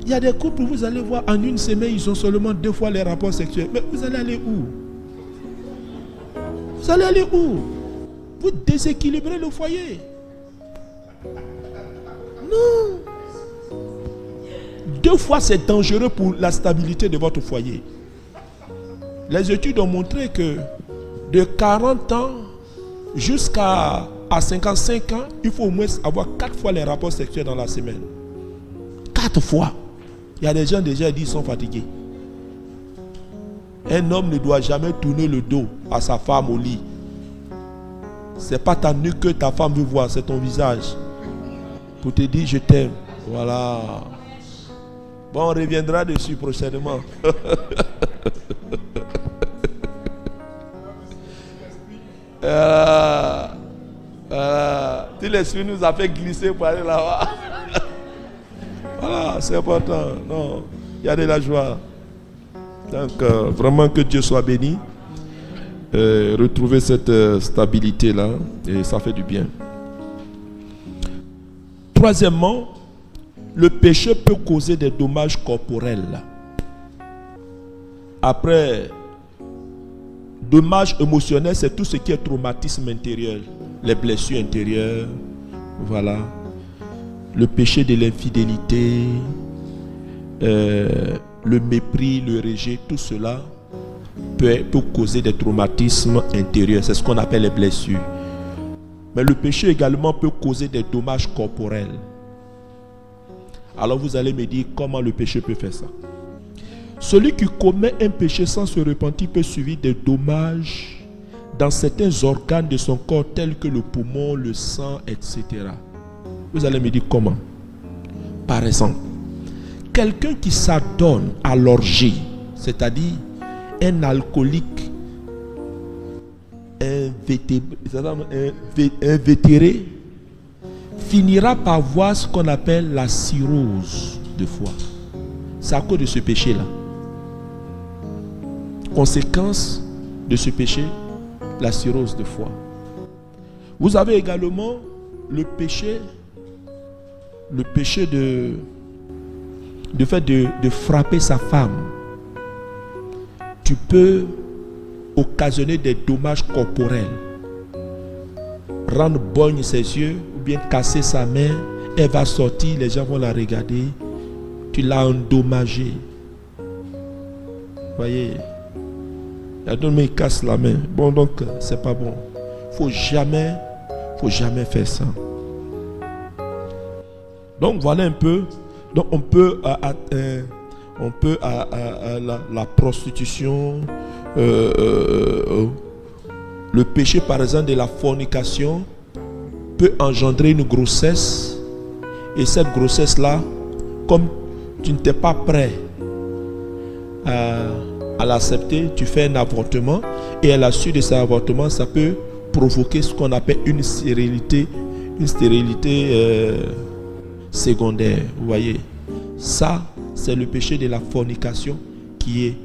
il y a des couples où vous allez voir, en une semaine, ils ont seulement 2 fois les rapports sexuels. Mais vous allez aller où? Vous allez aller où? Vous déséquilibrez le foyer. Non. 2 fois, c'est dangereux pour la stabilité de votre foyer. Les études ont montré que de 40 ans jusqu'à 55 ans, il faut au moins avoir 4 fois les rapports sexuels dans la semaine. 4 fois. Il y a des gens déjà qui sont fatigués. Un homme ne doit jamais tourner le dos à sa femme au lit. C'est pas ta nuque que ta femme veut voir, c'est ton visage. Pour te dire je t'aime. Voilà. Bon, on reviendra dessus prochainement. Tout l'esprit nous a fait glisser pour aller là-bas. Voilà, c'est important. Non, il y a de la joie. Donc, vraiment que Dieu soit béni. Retrouver cette stabilité-là, et ça fait du bien. Troisièmement, le péché peut causer des dommages corporels. Après, dommages émotionnels, c'est tout ce qui est traumatisme intérieur, les blessures intérieures, voilà. Le péché de l'infidélité, le mépris, le rejet, tout cela peut causer des traumatismes intérieurs. C'est ce qu'on appelle les blessures. Mais le péché également peut causer des dommages corporels. Alors vous allez me dire comment le péché peut faire ça. Celui qui commet un péché sans se repentir peut subir des dommages dans certains organes de son corps tels que le poumon, le sang, etc. Vous allez me dire comment. Par exemple, quelqu'un qui s'adonne à l'orgie, c'est-à-dire un alcoolique invétéré, finira par voir ce qu'on appelle la cirrhose de foie. C'est à cause de ce péché-là. Conséquence de ce péché, la cirrhose de foie. Vous avez également le péché de fait de frapper sa femme. Tu peux occasionner des dommages corporels. Rendre bogne ses yeux ou bien casser sa main. Elle va sortir, les gens vont la regarder. Tu l'as endommagée. Voyez, la dame casse la main. Bon, donc c'est pas bon. Faut jamais faire ça. Donc voilà un peu. Donc on peut la prostitution, le péché par exemple de la fornication peut engendrer une grossesse, et cette grossesse là, comme tu n'étais pas prêt à l'accepter, tu fais un avortement, et à la suite de cet avortement, ça peut provoquer ce qu'on appelle une stérilité secondaire. Vous voyez, ça c'est le péché de la fornication qui est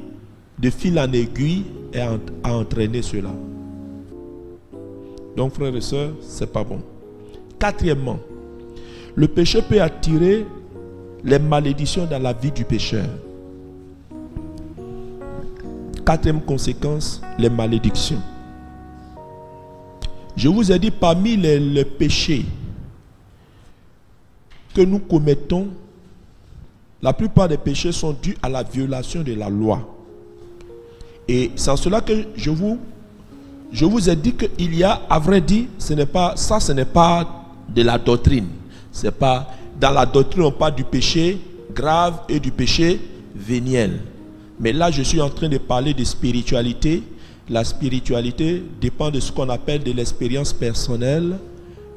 de fil en aiguille et a entraîné cela. Donc frères et sœurs, c'est pas bon. Quatrièmement, le péché peut attirer les malédictions dans la vie du pécheur. Quatrième conséquence, les malédictions. Je vous ai dit, parmi les péchés que nous commettons, la plupart des péchés sont dus à la violation de la loi. Et c'est en cela que je vous ai dit qu'il y a, à vrai dire, ce n'est pas de la doctrine. C'est pas, dans la doctrine, on parle du péché grave et du péché véniel. Mais là, je suis en train de parler de spiritualité. La spiritualité dépend de ce qu'on appelle de l'expérience personnelle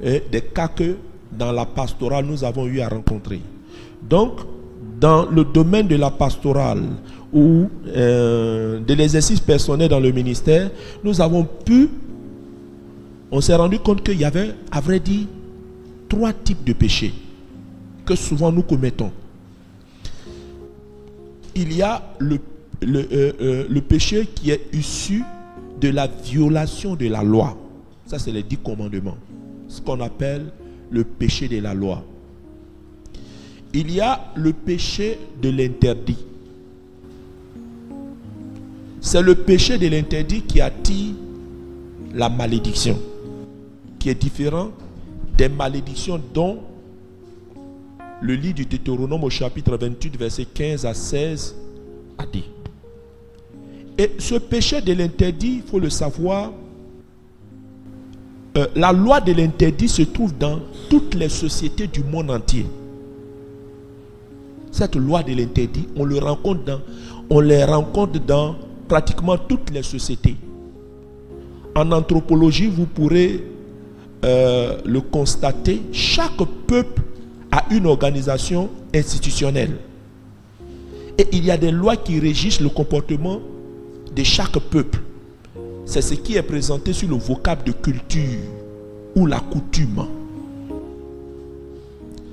et des cas que dans la pastorale nous avons eu à rencontrer. Donc, dans le domaine de la pastorale ou de l'exercice personnel dans le ministère, on s'est rendu compte qu'il y avait, à vrai dire, 3 types de péchés que souvent nous commettons. Il y a le péché qui est issu de la violation de la loi. Ça, c'est les 10 commandements. Ce qu'on appelle le péché de la loi. Il y a le péché de l'interdit. C'est le péché de l'interdit qui attire la malédiction, qui est différent des malédictions dont le livre du Deutéronome au chapitre 28, verset 15 à 16 a dit. Et ce péché de l'interdit, il faut le savoir, la loi de l'interdit se trouve dans toutes les sociétés du monde entier. Cette loi de l'interdit, on les rencontre dans pratiquement toutes les sociétés. En anthropologie, vous pourrez le constater, chaque peuple a une organisation institutionnelle. Et il y a des lois qui régissent le comportement de chaque peuple. C'est ce qui est présenté sur le vocable de culture ou la coutume.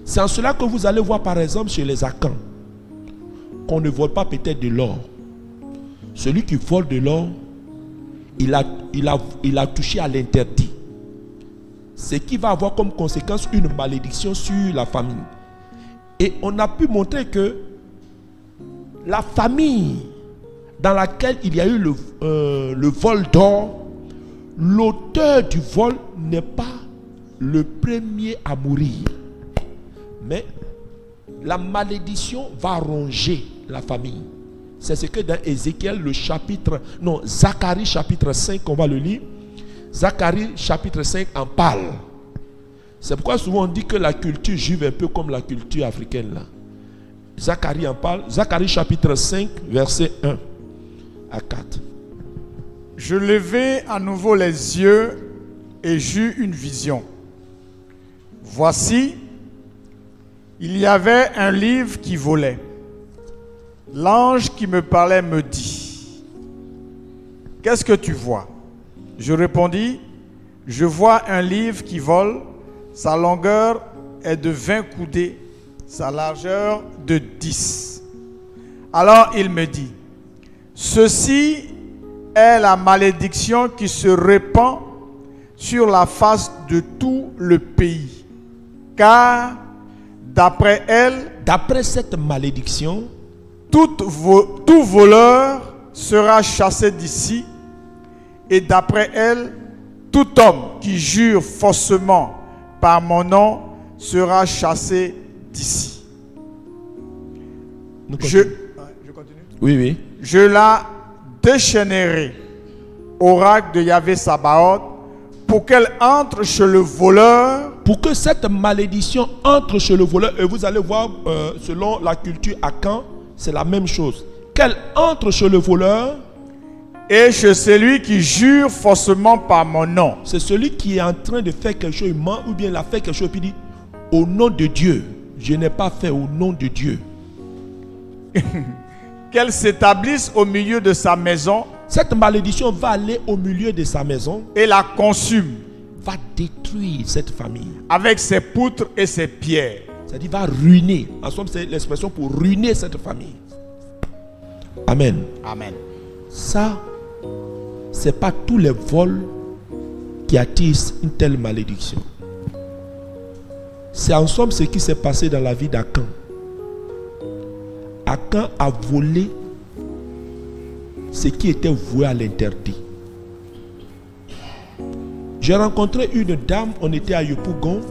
C'est en cela que vous allez voir par exemple chez les Akans qu'on ne vole pas peut-être de l'or. Celui qui vole de l'or, il a touché à l'interdit. Ce qui va avoir comme conséquence une malédiction sur la famille. Et on a pu montrer que la famille dans laquelle il y a eu le vol d'or, l'auteur du vol n'est pas le premier à mourir. Mais la malédiction va ronger la famille. C'est ce que dans Ézéchiel, Zacharie chapitre 5, on va le lire. Zacharie chapitre 5 en parle. C'est pourquoi souvent on dit que la culture juive est un peu comme la culture africaine là. Zacharie en parle. Zacharie chapitre 5, verset 1 à 4. Je levai à nouveau les yeux et j'eus une vision. Voici, il y avait un livre qui volait. L'ange qui me parlait me dit, « Qu'est-ce que tu vois ?» Je répondis, « Je vois un livre qui vole, sa longueur est de 20 coudées, sa largeur de 10. » Alors il me dit, « Ceci est la malédiction qui se répand sur la face de tout le pays. Car d'après elle, d'après cette malédiction, tout voleur sera chassé d'ici, et d'après elle, tout homme qui jure faussement par mon nom sera chassé d'ici. » Je continue. Oui. Je la déchaînerai, oracle de Yahvé Sabaoth, pour qu'elle entre chez le voleur. Pour que cette malédiction entre chez le voleur, et vous allez voir, selon la culture Akan, c'est la même chose. Qu'elle entre chez le voleur. Et chez celui qui jure faussement par mon nom. C'est celui qui est en train de faire quelque chose, il ment, ou bien il a fait quelque chose, puis il dit, au nom de Dieu, je n'ai pas fait au nom de Dieu. Qu'elle s'établisse au milieu de sa maison. Cette malédiction va aller au milieu de sa maison. Et la consume. Va détruire cette famille. Avec ses poutres et ses pierres. C'est-à-dire va ruiner. En somme, c'est l'expression pour ruiner cette famille. Amen. Amen. Ça, c'est pas tous les vols qui attisent une telle malédiction. C'est en somme ce qui s'est passé dans la vie d'Akan. Akan a volé ce qui était voué à l'interdit. J'ai rencontré une dame, on était à Yopougon.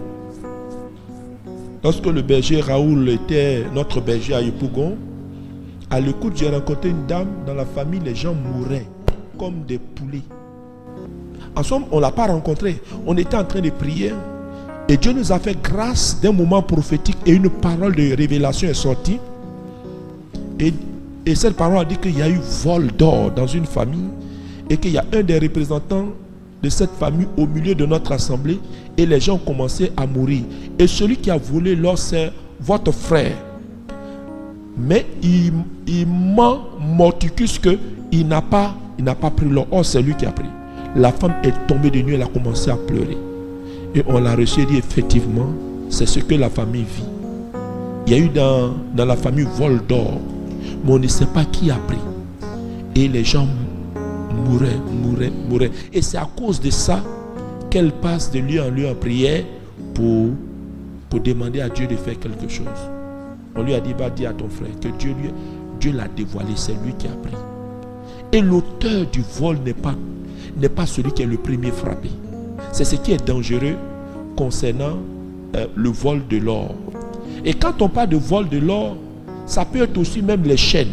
Lorsque le berger Raoul était notre berger à Yopougon, à l'écoute, j'ai rencontré une dame, dans la famille, les gens mouraient comme des poulets. En somme, on ne l'a pas rencontré. On était en train de prier et Dieu nous a fait grâce d'un moment prophétique et une parole de révélation est sortie. Et cette parole a dit qu'il y a eu vol d'or dans une famille et qu'il y a un des représentants de cette famille au milieu de notre assemblée et les gens ont commencé à mourir. Et celui qui a volé l'or, c'est votre frère. Mais il ment morticus qu'il n'a pas pris l'or. Or, c'est lui qui a pris. La femme est tombée de nuit, elle a commencé à pleurer. Et on l'a reçu et dit effectivement, c'est ce que la famille vit. Il y a eu dans la famille vol d'or. Mais on ne sait pas qui a pris. Et les gens mouraient. Et c'est à cause de ça qu'elle passe de lieu en lieu en prière pour demander à Dieu de faire quelque chose. On lui a dit, va dire à ton frère que Dieu l'a dévoilé, c'est lui qui a pris. Et l'auteur du vol n'est pas celui qui est le premier frappé. C'est ce qui est dangereux concernant le vol de l'or. Et quand on parle de vol de l'or, ça peut être aussi même les chaînes.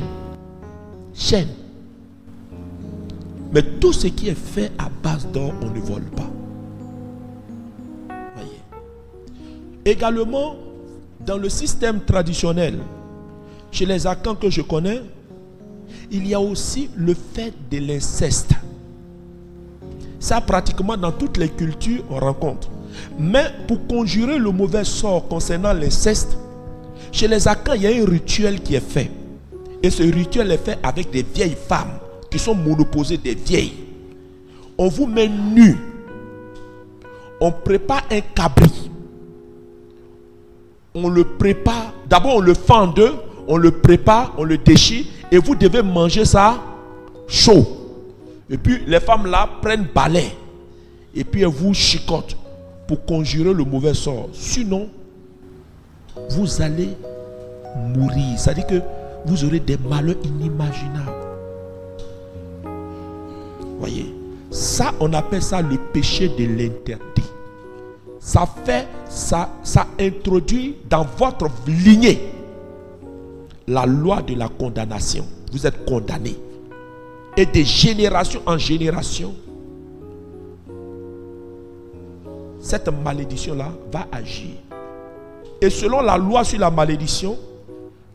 Mais tout ce qui est fait à base d'or, on ne vole pas. Voyez. Également, dans le système traditionnel, chez les Akans que je connais, il y a aussi le fait de l'inceste. Ça, pratiquement dans toutes les cultures, on rencontre. Mais pour conjurer le mauvais sort concernant l'inceste, chez les Akans, il y a un rituel qui est fait. Et ce rituel est fait avec des vieilles femmes qui sont monoposées des vieilles. On vous met nu. On prépare un cabri. On le prépare. D'abord, on le fend en deux. On le prépare, on le déchire. Et vous devez manger ça chaud. Et puis, les femmes là prennent balai. Et puis, elles vous chicotent pour conjurer le mauvais sort. Sinon, vous allez mourir. C'est-à-dire que vous aurez des malheurs inimaginables. Voyez, ça, on appelle ça le péché de l'interdit. Ça introduit dans votre lignée la loi de la condamnation. Vous êtes condamné. Et de génération en génération, cette malédiction-là va agir. Et selon la loi sur la malédiction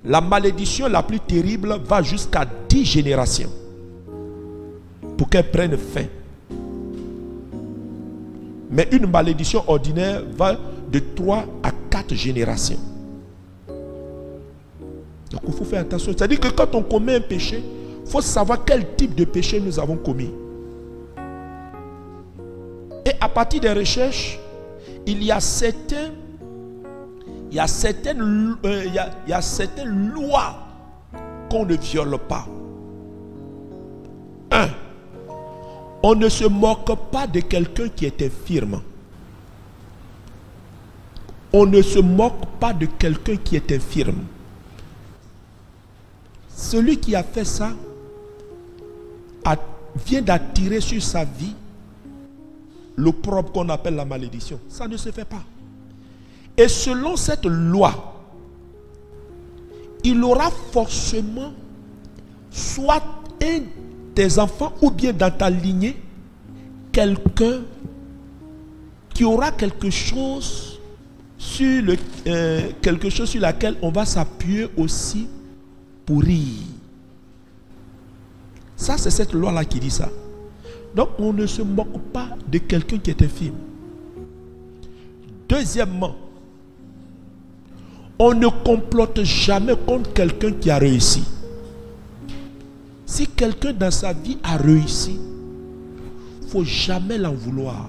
la plus terrible va jusqu'à 10 générations pour qu'elle prenne fin. Mais une malédiction ordinaire va de 3 à 4 générations. Donc il faut faire attention. C'est-à-dire que quand on commet un péché, il faut savoir quel type de péché nous avons commis. Et à partir des recherches, il y a certaines lois qu'on ne viole pas. 1. On ne se moque pas de quelqu'un qui est infirme. On ne se moque pas de quelqu'un qui est infirme. Celui qui a fait ça vient d'attirer sur sa vie l'opprobre qu'on appelle la malédiction. Ça ne se fait pas. Et selon cette loi, il aura forcément soit un des enfants ou bien dans ta lignée quelqu'un qui aura quelque chose sur laquelle on va s'appuyer aussi pour rire. Ça, c'est cette loi-là qui dit ça. Donc, on ne se moque pas de quelqu'un qui est infirme. Deuxièmement, on ne complote jamais contre quelqu'un qui a réussi. Si quelqu'un dans sa vie a réussi, il ne faut jamais l'en vouloir.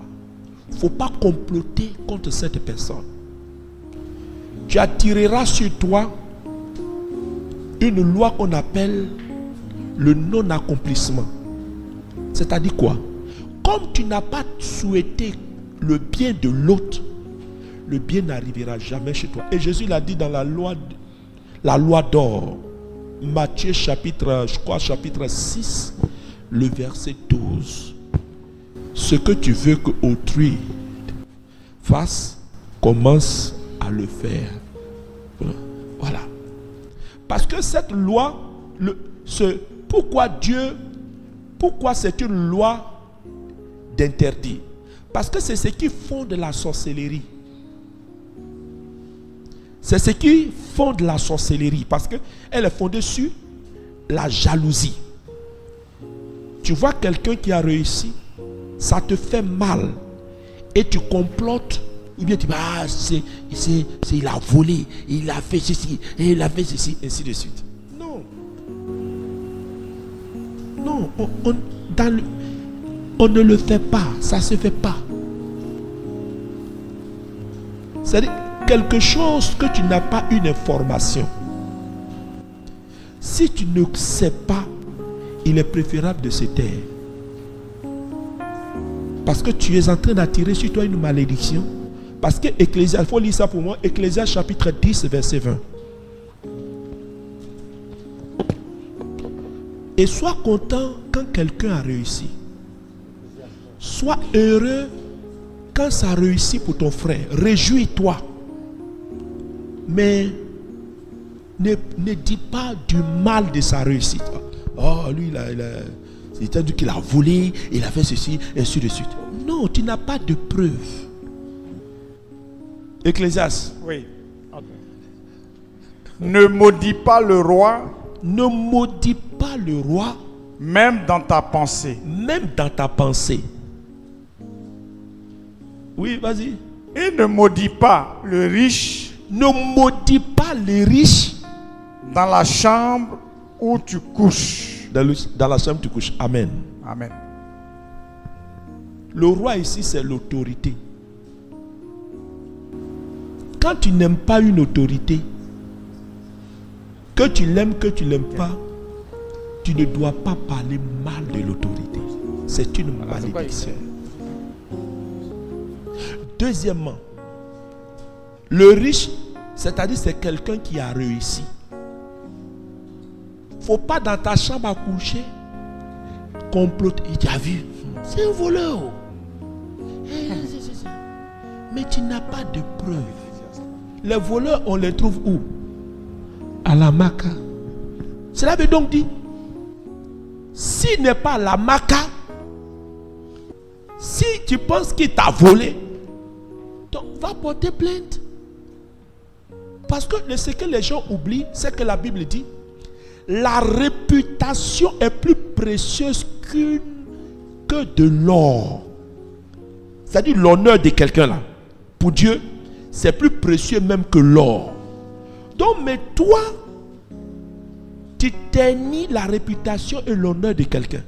Il ne faut pas comploter contre cette personne. Tu attireras sur toi une loi qu'on appelle le non-accomplissement. C'est-à-dire quoi? Comme tu n'as pas souhaité le bien de l'autre, le bien n'arrivera jamais chez toi. Et Jésus l'a dit dans la loi d'or. Matthieu chapitre 6, le verset 12. Ce que tu veux que autrui fasse, commence à le faire. Voilà. Parce que cette loi, pourquoi c'est une loi d'interdit? Parce que c'est ce qui fonde la sorcellerie. C'est ce qui fonde la sorcellerie. Parce qu'elle est fondée sur la jalousie. Tu vois quelqu'un qui a réussi, ça te fait mal. Et tu complotes. Ou bien tu dis, il a volé, il a fait ceci, et il a fait ceci, ainsi de suite. Non. Non, on ne le fait pas. Ça ne se fait pas. C'est-à-dire, quelque chose que tu n'as pas une information. Si tu ne sais pas, il est préférable de se taire. Parce que tu es en train d'attirer sur toi une malédiction. Parce que Ecclésias, il faut lire ça pour moi, Ecclésias chapitre 10, verset 20. Et sois content quand quelqu'un a réussi. Sois heureux quand ça réussit pour ton frère. Réjouis-toi. Mais ne dis pas du mal de sa réussite. Oh, lui, C'est-à-dire qu'il a volé, il a fait ceci, et ainsi de suite. Non, tu n'as pas de preuve. Ecclésiaste. Oui. Ne maudis pas le roi. Ne maudis pas le roi. Même dans ta pensée. Même dans ta pensée. Oui, vas-y. Et ne maudis pas le riche. Ne maudis pas les riches. Dans la chambre où tu couches. Dans la chambre où tu couches. Amen. Amen. Le roi ici, c'est l'autorité. Quand tu n'aimes pas une autorité, que tu l'aimes, que tu ne l'aimes pas, tu ne dois pas parler mal de l'autorité. C'est une malédiction. Deuxièmement, le riche, c'est-à-dire c'est quelqu'un qui a réussi. Faut pas dans ta chambre à coucher comploter. Tu as vu, c'est un voleur. Mais tu n'as pas de preuves. Les voleurs, on les trouve où? À la Maca. Cela veut donc dire, s'il n'est pas à la Maca, si tu penses qu'il t'a volé, donc va porter plainte. Parce que ce que les gens oublient, c'est que la Bible dit, la réputation est plus précieuse que de l'or. C'est-à-dire l'honneur de quelqu'un là. Pour Dieu, c'est plus précieux même que l'or. Donc, mais toi, tu ternis la réputation et l'honneur de quelqu'un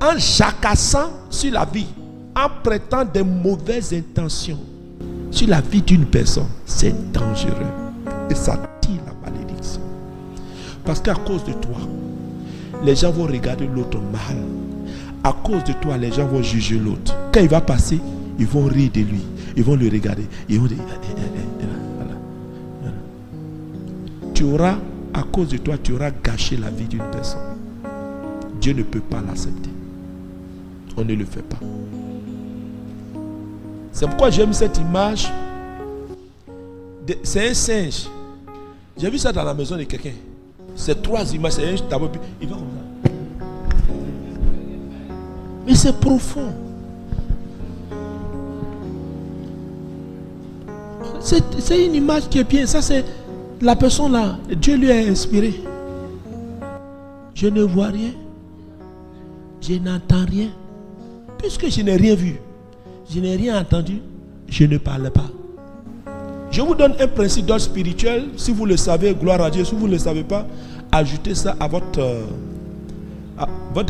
en jacassant sur la vie, en prêtant des mauvaises intentions sur la vie d'une personne. C'est dangereux et ça tire la malédiction. Parce qu'à cause de toi, les gens vont regarder l'autre mal. À cause de toi, les gens vont juger l'autre. Quand il va passer, ils vont rire de lui. Ils vont le regarder. Ils vont dire, voilà. Tu auras, à cause de toi, tu auras gâché la vie d'une personne. Dieu ne peut pas l'accepter. On ne le fait pas. C'est pourquoi j'aime cette image. C'est un singe. J'ai vu ça dans la maison de quelqu'un. C'est 3 images. C'est un tableau. Il va comme ça. Mais c'est profond. C'est une image qui est bien. Ça, c'est la personne là. Dieu lui a inspiré. Je ne vois rien. Je n'entends rien. Puisque je n'ai rien vu, je n'ai rien entendu, je ne parle pas. Je vous donne un principe d'ordre spirituel. Si vous le savez, gloire à Dieu. Si vous ne le savez pas, ajoutez ça à votre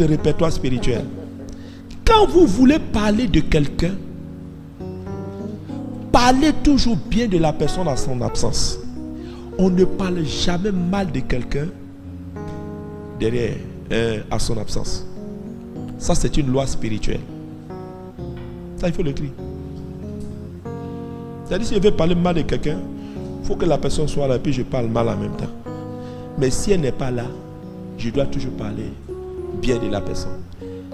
répertoire spirituel. Quand vous voulez parler de quelqu'un, parlez toujours bien de la personne à son absence. On ne parle jamais mal de quelqu'un derrière, à son absence. Ça, c'est une loi spirituelle. Ça, il faut le dire. C'est-à-dire, si je veux parler mal de quelqu'un, il faut que la personne soit là et puis je parle mal en même temps. Mais si elle n'est pas là, je dois toujours parler bien de la personne.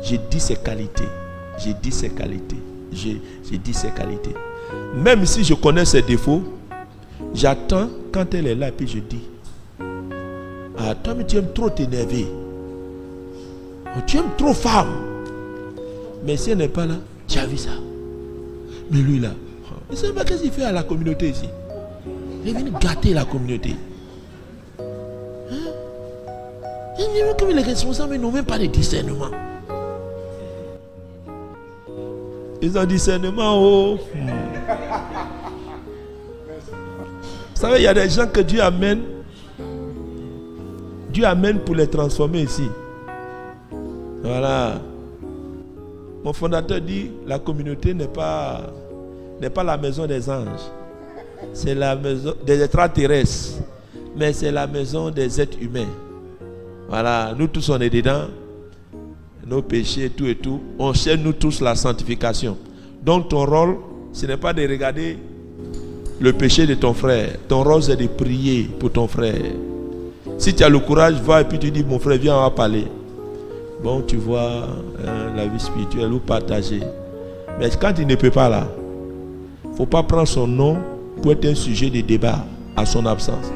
J'ai dit ses qualités. J'ai dit ses qualités. J'ai dit ses qualités. Même si je connais ses défauts, j'attends quand elle est là et puis je dis, ah, toi, mais tu aimes trop t'énerver. Tu aimes trop femme. Mais si elle n'est pas là, tu as vu ça. Mais lui là, il ne sait pas qu'est-ce qu'il fait à la communauté ici. Il est venu gâter la communauté. Comme il est responsable, ils n'ont même pas de discernement. Ils ont discernement. Oh. Vous savez, il y a des gens que Dieu amène. Dieu amène pour les transformer ici. Voilà. Mon fondateur dit, la communauté n'est pas la maison des anges. C'est la maison des extraterrestres. Mais c'est la maison des êtres humains. Voilà, nous tous on est dedans. Nos péchés, tout et tout. On cherche nous tous la sanctification. Donc ton rôle, ce n'est pas de regarder le péché de ton frère. Ton rôle, c'est de prier pour ton frère. Si tu as le courage, va et puis tu dis, mon frère, viens, on va parler. Bon, tu vois, la vie spirituelle ou partager. Mais quand il ne peut pas là, il ne faut pas prendre son nom pour être un sujet de débat à son absence.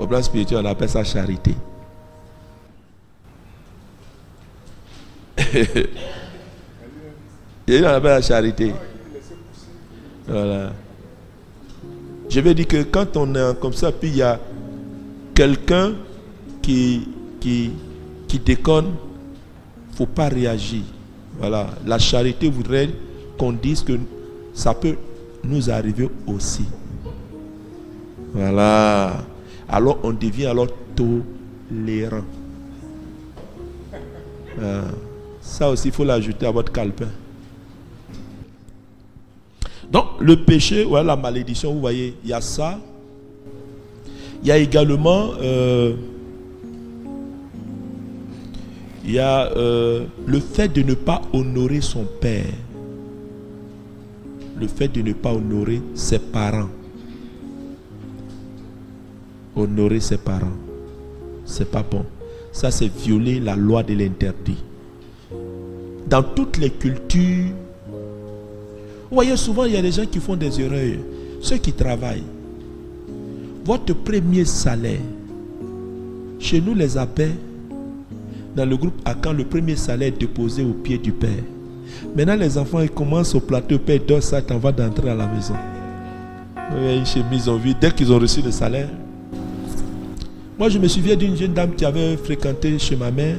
Au plan spirituel, on appelle ça charité. Et on appelle la charité. Voilà. Je veux dire que quand on est comme ça, puis il y a quelqu'un qui déconne, il ne faut pas réagir. Voilà. La charité voudrait qu'on dise que ça peut nous arriver aussi. Voilà. Alors on devient alors tolérant. Ça aussi, il faut l'ajouter à votre calepin. Donc, le péché, voilà, la malédiction, vous voyez, il y a ça. Il y a également le fait de ne pas honorer son père. Le fait de ne pas honorer ses parents. Honorer ses parents, c'est pas bon. Ça, c'est violer la loi de l'interdit. Dans toutes les cultures, vous voyez, souvent, il y a des gens qui font des erreurs. Ceux qui travaillent. Votre premier salaire, chez nous, les abbés, dans le groupe Akan, le premier salaire est déposé au pied du père. Maintenant, les enfants, ils commencent au plateau, père donne ça, t'en vas d'entrer à la maison. Une chemise en vie, dès qu'ils ont reçu le salaire. Moi, je me souviens d'une jeune dame qui avait fréquenté chez ma mère.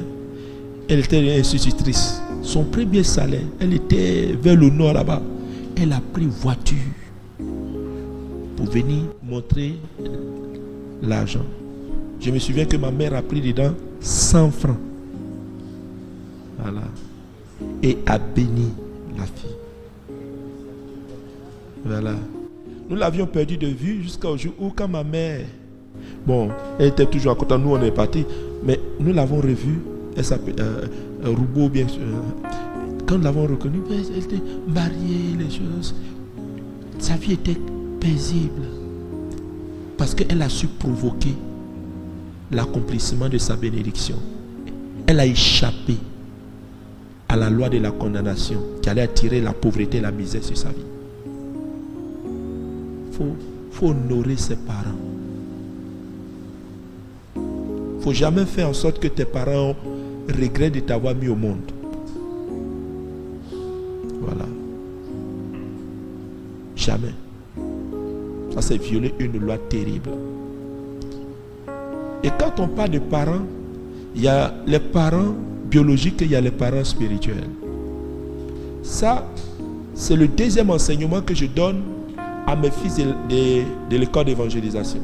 Elle était institutrice. Son premier salaire, elle était vers le nord là-bas. Elle a pris voiture pour venir montrer l'argent. Je me souviens que ma mère a pris dedans 100 francs. Voilà. Et a béni la fille. Voilà. Nous l'avions perdu de vue jusqu'au jour où, quand ma mère, bon, elle était toujours à côté, nous on est partis, mais nous l'avons revue. Elle s'appelle Roubaud, bien sûr. Quand nous l'avons reconnue, elle était mariée, les choses. Sa vie était paisible. Parce qu'elle a su provoquer l'accomplissement de sa bénédiction. Elle a échappé à la loi de la condamnation qui allait attirer la pauvreté et la misère sur sa vie. Faut honorer ses parents. Faut jamais faire en sorte que tes parents regrettent de t'avoir mis au monde. Voilà. Jamais. Ça, c'est violer une loi terrible. Et quand on parle de parents, il y a les parents biologiques et il y a les parents spirituels. Ça, c'est le deuxième enseignement que je donne à mes fils de l'école d'évangélisation.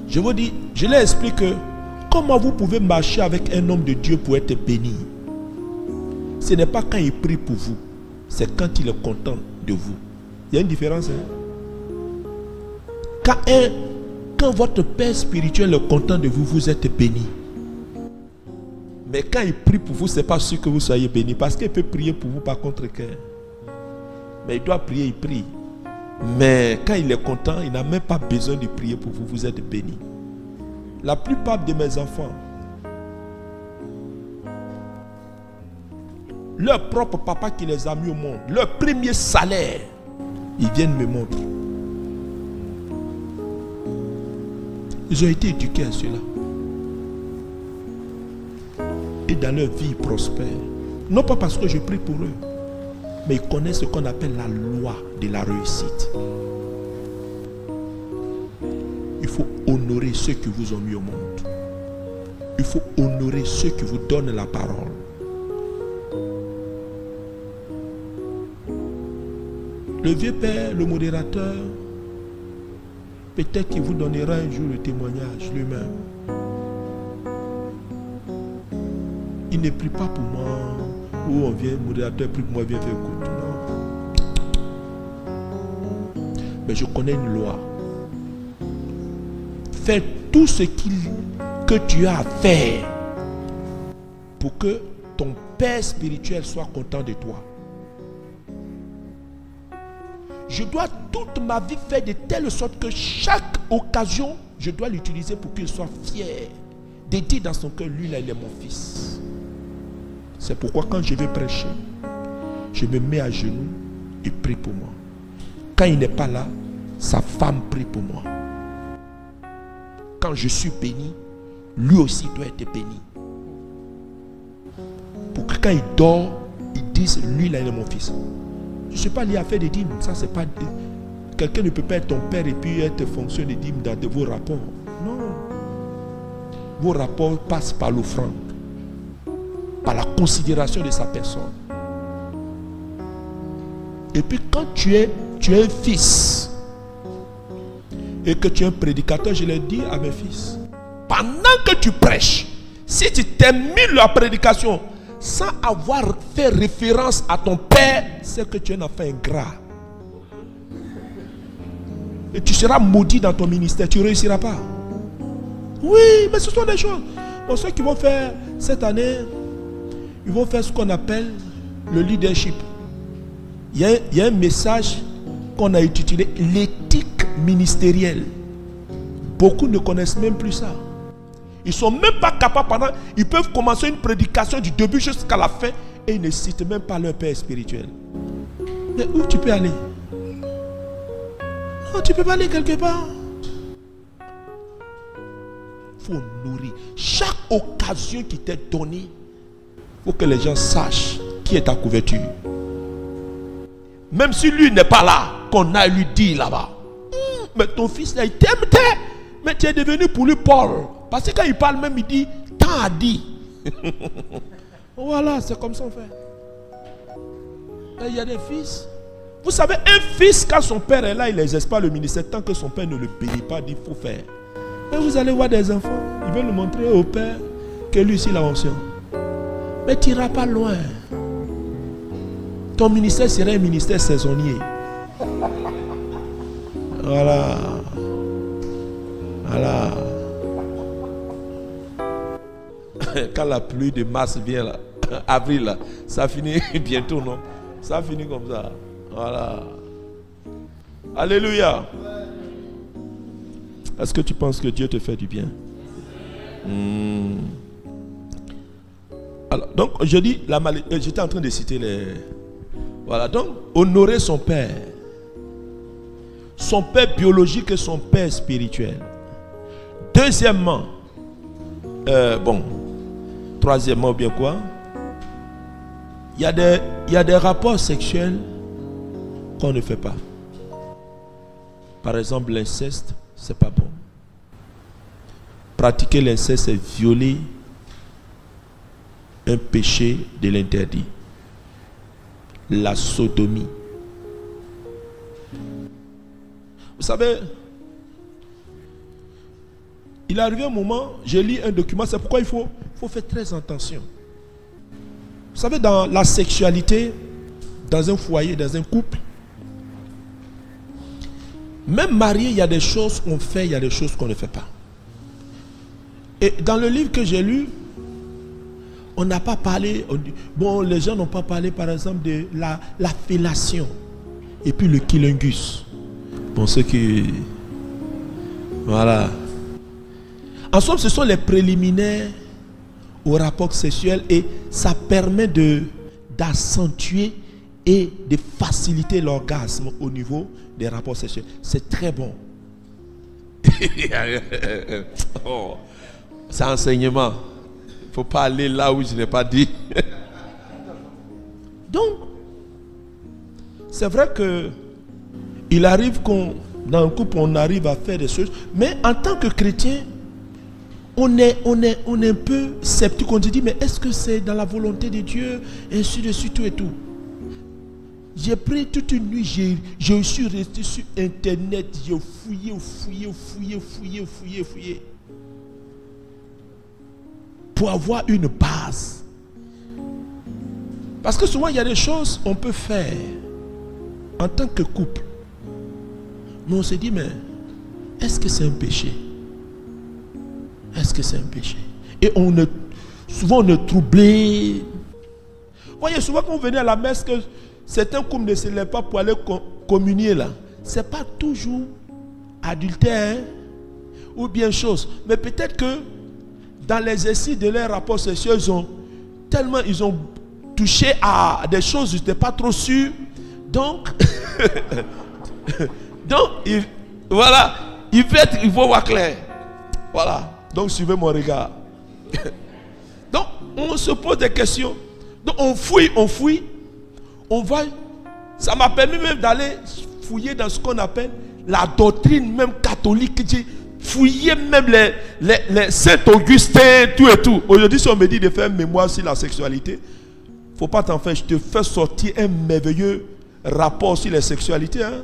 Je vous dis, je leur explique que comment vous pouvez marcher avec un homme de Dieu pour être béni. Ce n'est pas quand il prie pour vous, c'est quand il est content de vous. Il y a une différence. Quand votre père spirituel est content de vous, vous êtes béni. Mais quand il prie pour vous, ce n'est pas sûr que vous soyez béni. Parce qu'il peut prier pour vous par contre cœur. Mais il doit prier, il prie. Mais quand il est content, il n'a même pas besoin de prier pour vous, vous êtes béni. La plupart de mes enfants, leur propre papa qui les a mis au monde, leur premier salaire, ils viennent me montrer. Ils ont été éduqués à cela. Et dans leur vie, ils prospèrent. Non pas parce que je prie pour eux, mais ils connaissent ce qu'on appelle la loi de la réussite. Il faut honorer ceux qui vous ont mis au monde. Il faut honorer ceux qui vous donnent la parole. Le vieux père, le modérateur, peut-être qu'il vous donnera un jour le témoignage lui-même. Il ne prie pas pour moi. Où on vient, le modérateur prie pour moi, viens faire écoute. Non. Mais je connais une loi. Fais tout ce que tu as à faire pour que ton père spirituel soit content de toi. Je dois toute ma vie faire de telle sorte que chaque occasion, je dois l'utiliser pour qu'il soit fier de dire dans son cœur, lui là, il est mon fils. C'est pourquoi quand je vais prêcher, je me mets à genoux et prie pour moi. Quand il n'est pas là, sa femme prie pour moi. quand je suis béni, lui aussi doit être béni. Pour que quand il dort, il dise, lui là il est mon fils. Je ne suis pas lié à faire des dîmes. Ça c'est pas... Quelqu'un ne peut pas être ton père et puis être fonction des dîmes dans de vos rapports. Non. Vos rapports passent par l'offrande, par la considération de sa personne. Et puis quand tu es un fils et que tu es un prédicateur, je l'ai dit à mes fils, pendant que tu prêches, si tu termines la prédication sans avoir fait référence à ton père, c'est que tu es un enfant ingrat. Et tu seras maudit dans ton ministère, tu ne réussiras pas. Oui, mais ce sont des choses. Bon, ceux qui vont faire cette année, ils vont faire ce qu'on appelle le leadership. Il y a un message qu'on a intitulé l'éthique ministérielle. Beaucoup ne connaissent même plus ça. Ils ne sont même pas capables, ils peuvent commencer une prédication du début jusqu'à la fin et ils ne citent même pas leur père spirituel. Mais où tu peux aller? Non, tu ne peux pas aller quelque part. Il faut nourrir. Chaque occasion qui t'est donnée, il faut que les gens sachent qui est ta couverture. Même si lui n'est pas là, qu'on a lui dit là-bas. Mais ton fils là, il t'aime, mais tu es devenu pour lui Paul. Parce que quand il parle même, il dit, tant a dit. Voilà, c'est comme ça on fait. Et il y a des fils. Vous savez, un fils, quand son père est là, il n'exerce pas le ministère. Tant que son père ne le bénit pas, il faut faire. Et vous allez voir des enfants, ils veulent montrer au père que lui aussi il a onction. Mais tu n'iras pas loin. Ton ministère serait un ministère saisonnier. Voilà. Voilà. Quand la pluie de mars vient là, avril là, ça finit bientôt, non? Ça finit comme ça. Voilà. Alléluia. Est-ce que tu penses que Dieu te fait du bien? Alors, donc, je dis, j'étais en train de citer les... Voilà, donc, honorer son père. Son père biologique et son père spirituel. Deuxièmement, troisièmement, bien quoi? Il y a des rapports sexuels qu'on ne fait pas. Par exemple, l'inceste, c'est pas bon. Pratiquer l'inceste, c'est violer un péché de l'interdit. La sodomie. Vous savez, il est arrivé un moment, j'ai lu un document, c'est pourquoi il faut faire très attention. Vous savez, dans la sexualité, dans un foyer, dans un couple, même marié, il y a des choses qu'on fait, il y a des choses qu'on ne fait pas. Et dans le livre que j'ai lu, on n'a pas parlé, les gens n'ont pas parlé par exemple de la fellation et puis le killingus. Bon, ceux qui... Voilà. En somme, ce sont les préliminaires au rapport sexuel et ça permet d'accentuer et de faciliter l'orgasme au niveau des rapports sexuels. C'est très bon. Oh, c'est enseignement. Il ne faut pas aller là où je n'ai pas dit. Donc, c'est vrai que il arrive qu'on, dans un couple, on arrive à faire des choses, mais en tant que chrétien, on est un peu sceptique. On se dit, mais est-ce que c'est dans la volonté de Dieu? Et ainsi de suite, tout et tout. J'ai pris toute une nuit, je suis resté sur Internet, j'ai fouillé. Pour avoir une base. Parce que souvent, il y a des choses qu'on peut faire en tant que couple. Mais on se dit, mais est-ce que c'est un péché? Est-ce que c'est un péché? Et souvent on est troublé. Vous voyez, souvent quand on venait à la messe, que certains couples ne se lèvent pas pour aller communier là. Ce n'est pas toujours adultère, hein, ou bien chose. Mais peut-être que dans l'exercice de leur rapport sexuel, ils ont touché à des choses, je n'étais pas trop sûr. Donc, voilà, il faut voir clair. Voilà. Donc suivez mon regard. Donc on se pose des questions. Donc on fouille. On va. Ça m'a permis même d'aller fouiller dans ce qu'on appelle la doctrine même catholique. Fouiller même les Saint-Augustin, tout et tout. Aujourd'hui, si on me dit de faire mémoire sur la sexualité, faut pas t'en faire. Je te fais sortir un merveilleux rapport sur les sexualités. Hein?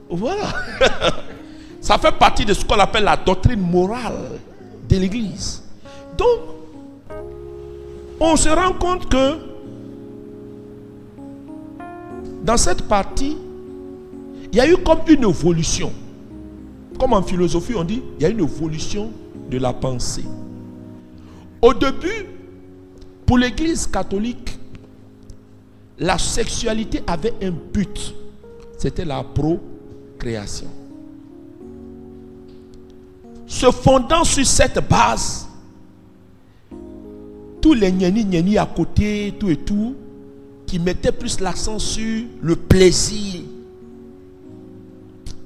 Voilà. Ça fait partie de ce qu'on appelle la doctrine morale de l'Église. Donc, on se rend compte que dans cette partie, il y a eu comme une évolution. Comme en philosophie, on dit, il y a une évolution de la pensée. Au début, pour l'Église catholique, la sexualité avait un but. C'était la procréation. Se fondant sur cette base, tous les gnénis à côté, tout et tout, qui mettaient plus l'accent sur le plaisir,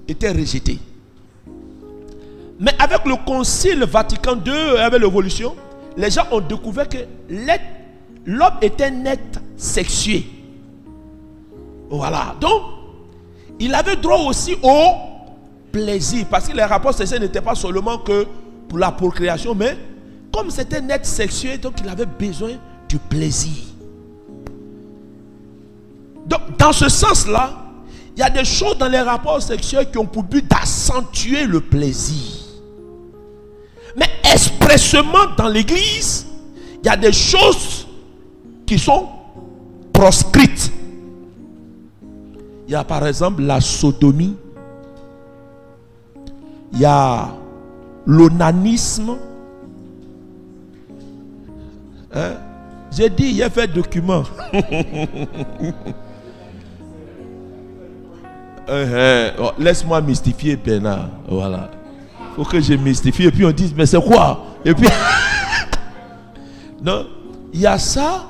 étaient rejetés. Mais avec le Concile Vatican II, avec l'évolution, les gens ont découvert que l'homme était un être sexué. Voilà. Donc, il avait droit aussi au plaisir. Parce que les rapports sexuels n'étaient pas seulement que pour la procréation, mais comme c'était un être sexué, donc il avait besoin du plaisir. Donc, dans ce sens-là, il y a des choses dans les rapports sexuels qui ont pour but d'accentuer le plaisir. Mais expressément dans l'Église, il y a des choses qui sont proscrites. Il y a par exemple la sodomie. Il y a l'onanisme. Hein? J'ai dit, il y a fait document. Laisse-moi mystifier Bernard. Voilà. Il faut que je mystifie. Et puis on dise, mais c'est quoi? Et puis, non, il y a ça.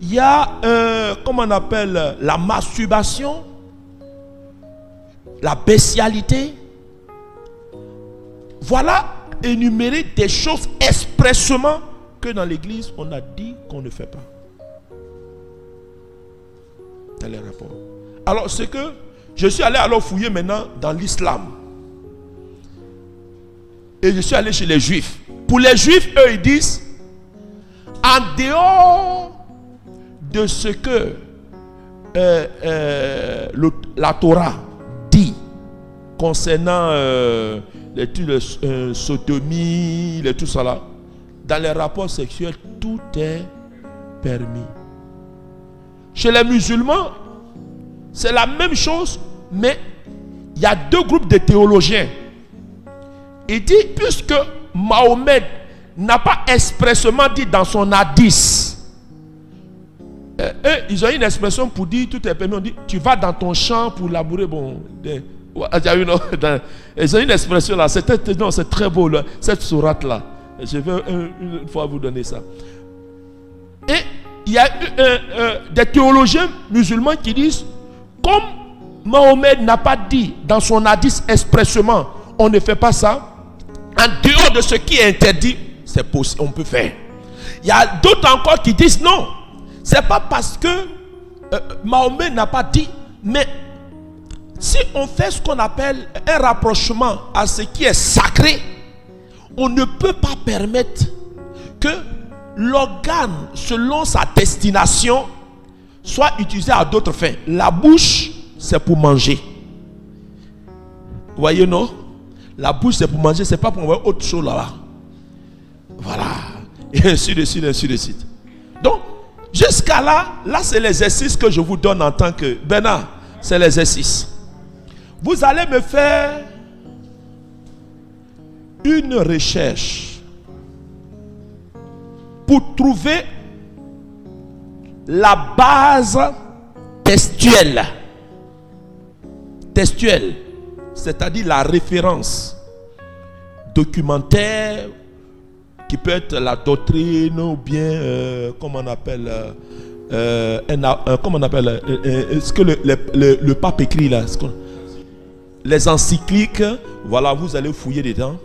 Il y a, comment on appelle, la masturbation, la bestialité. Voilà énumérer des choses expressément que dans l'église, on a dit qu'on ne fait pas. Dans les rapports. Alors, c'est que je suis allé alors fouiller maintenant dans l'islam. Et je suis allé chez les juifs. Pour les juifs, eux, ils disent, en dehors de ce que la Torah dit concernant les sodomie, tout ça là, dans les rapports sexuels, tout est permis. Chez les musulmans, c'est la même chose, mais il y a deux groupes de théologiens. Il dit, puisque Mahomet n'a pas expressément dit dans son hadith, ils ont une expression pour dire tout est permis. On dit, tu vas dans ton champ pour labourer. Bon, ils ont une expression là, c'est très beau là, cette sourate là. Je vais une fois vous donner ça. Et il y a des théologiens musulmans qui disent, comme Mahomet n'a pas dit dans son hadith expressément, on ne fait pas ça. En dehors de ce qui est interdit, c'est possible, on peut faire. Il y a d'autres encore qui disent non. C'est pas parce que Mahomet n'a pas dit, mais si on fait ce qu'on appelle un rapprochement à ce qui est sacré, on ne peut pas permettre que l'organe, selon sa destination, soit utilisé à d'autres fins. La bouche, c'est pour manger. Vous voyez, non? La bouche, c'est pour manger, c'est pas pour avoir autre chose là-bas. Voilà. Et ainsi de suite, ainsi de suite. Donc, jusqu'à là, c'est l'exercice que je vous donne en tant que... Bernard, c'est l'exercice. Vous allez me faire une recherche pour trouver la base textuelle. Textuelle. C'est-à-dire la référence documentaire qui peut être la doctrine ou bien comment on appelle comment on appelle ce que le pape écrit là, les encycliques, voilà, vous allez fouiller dedans.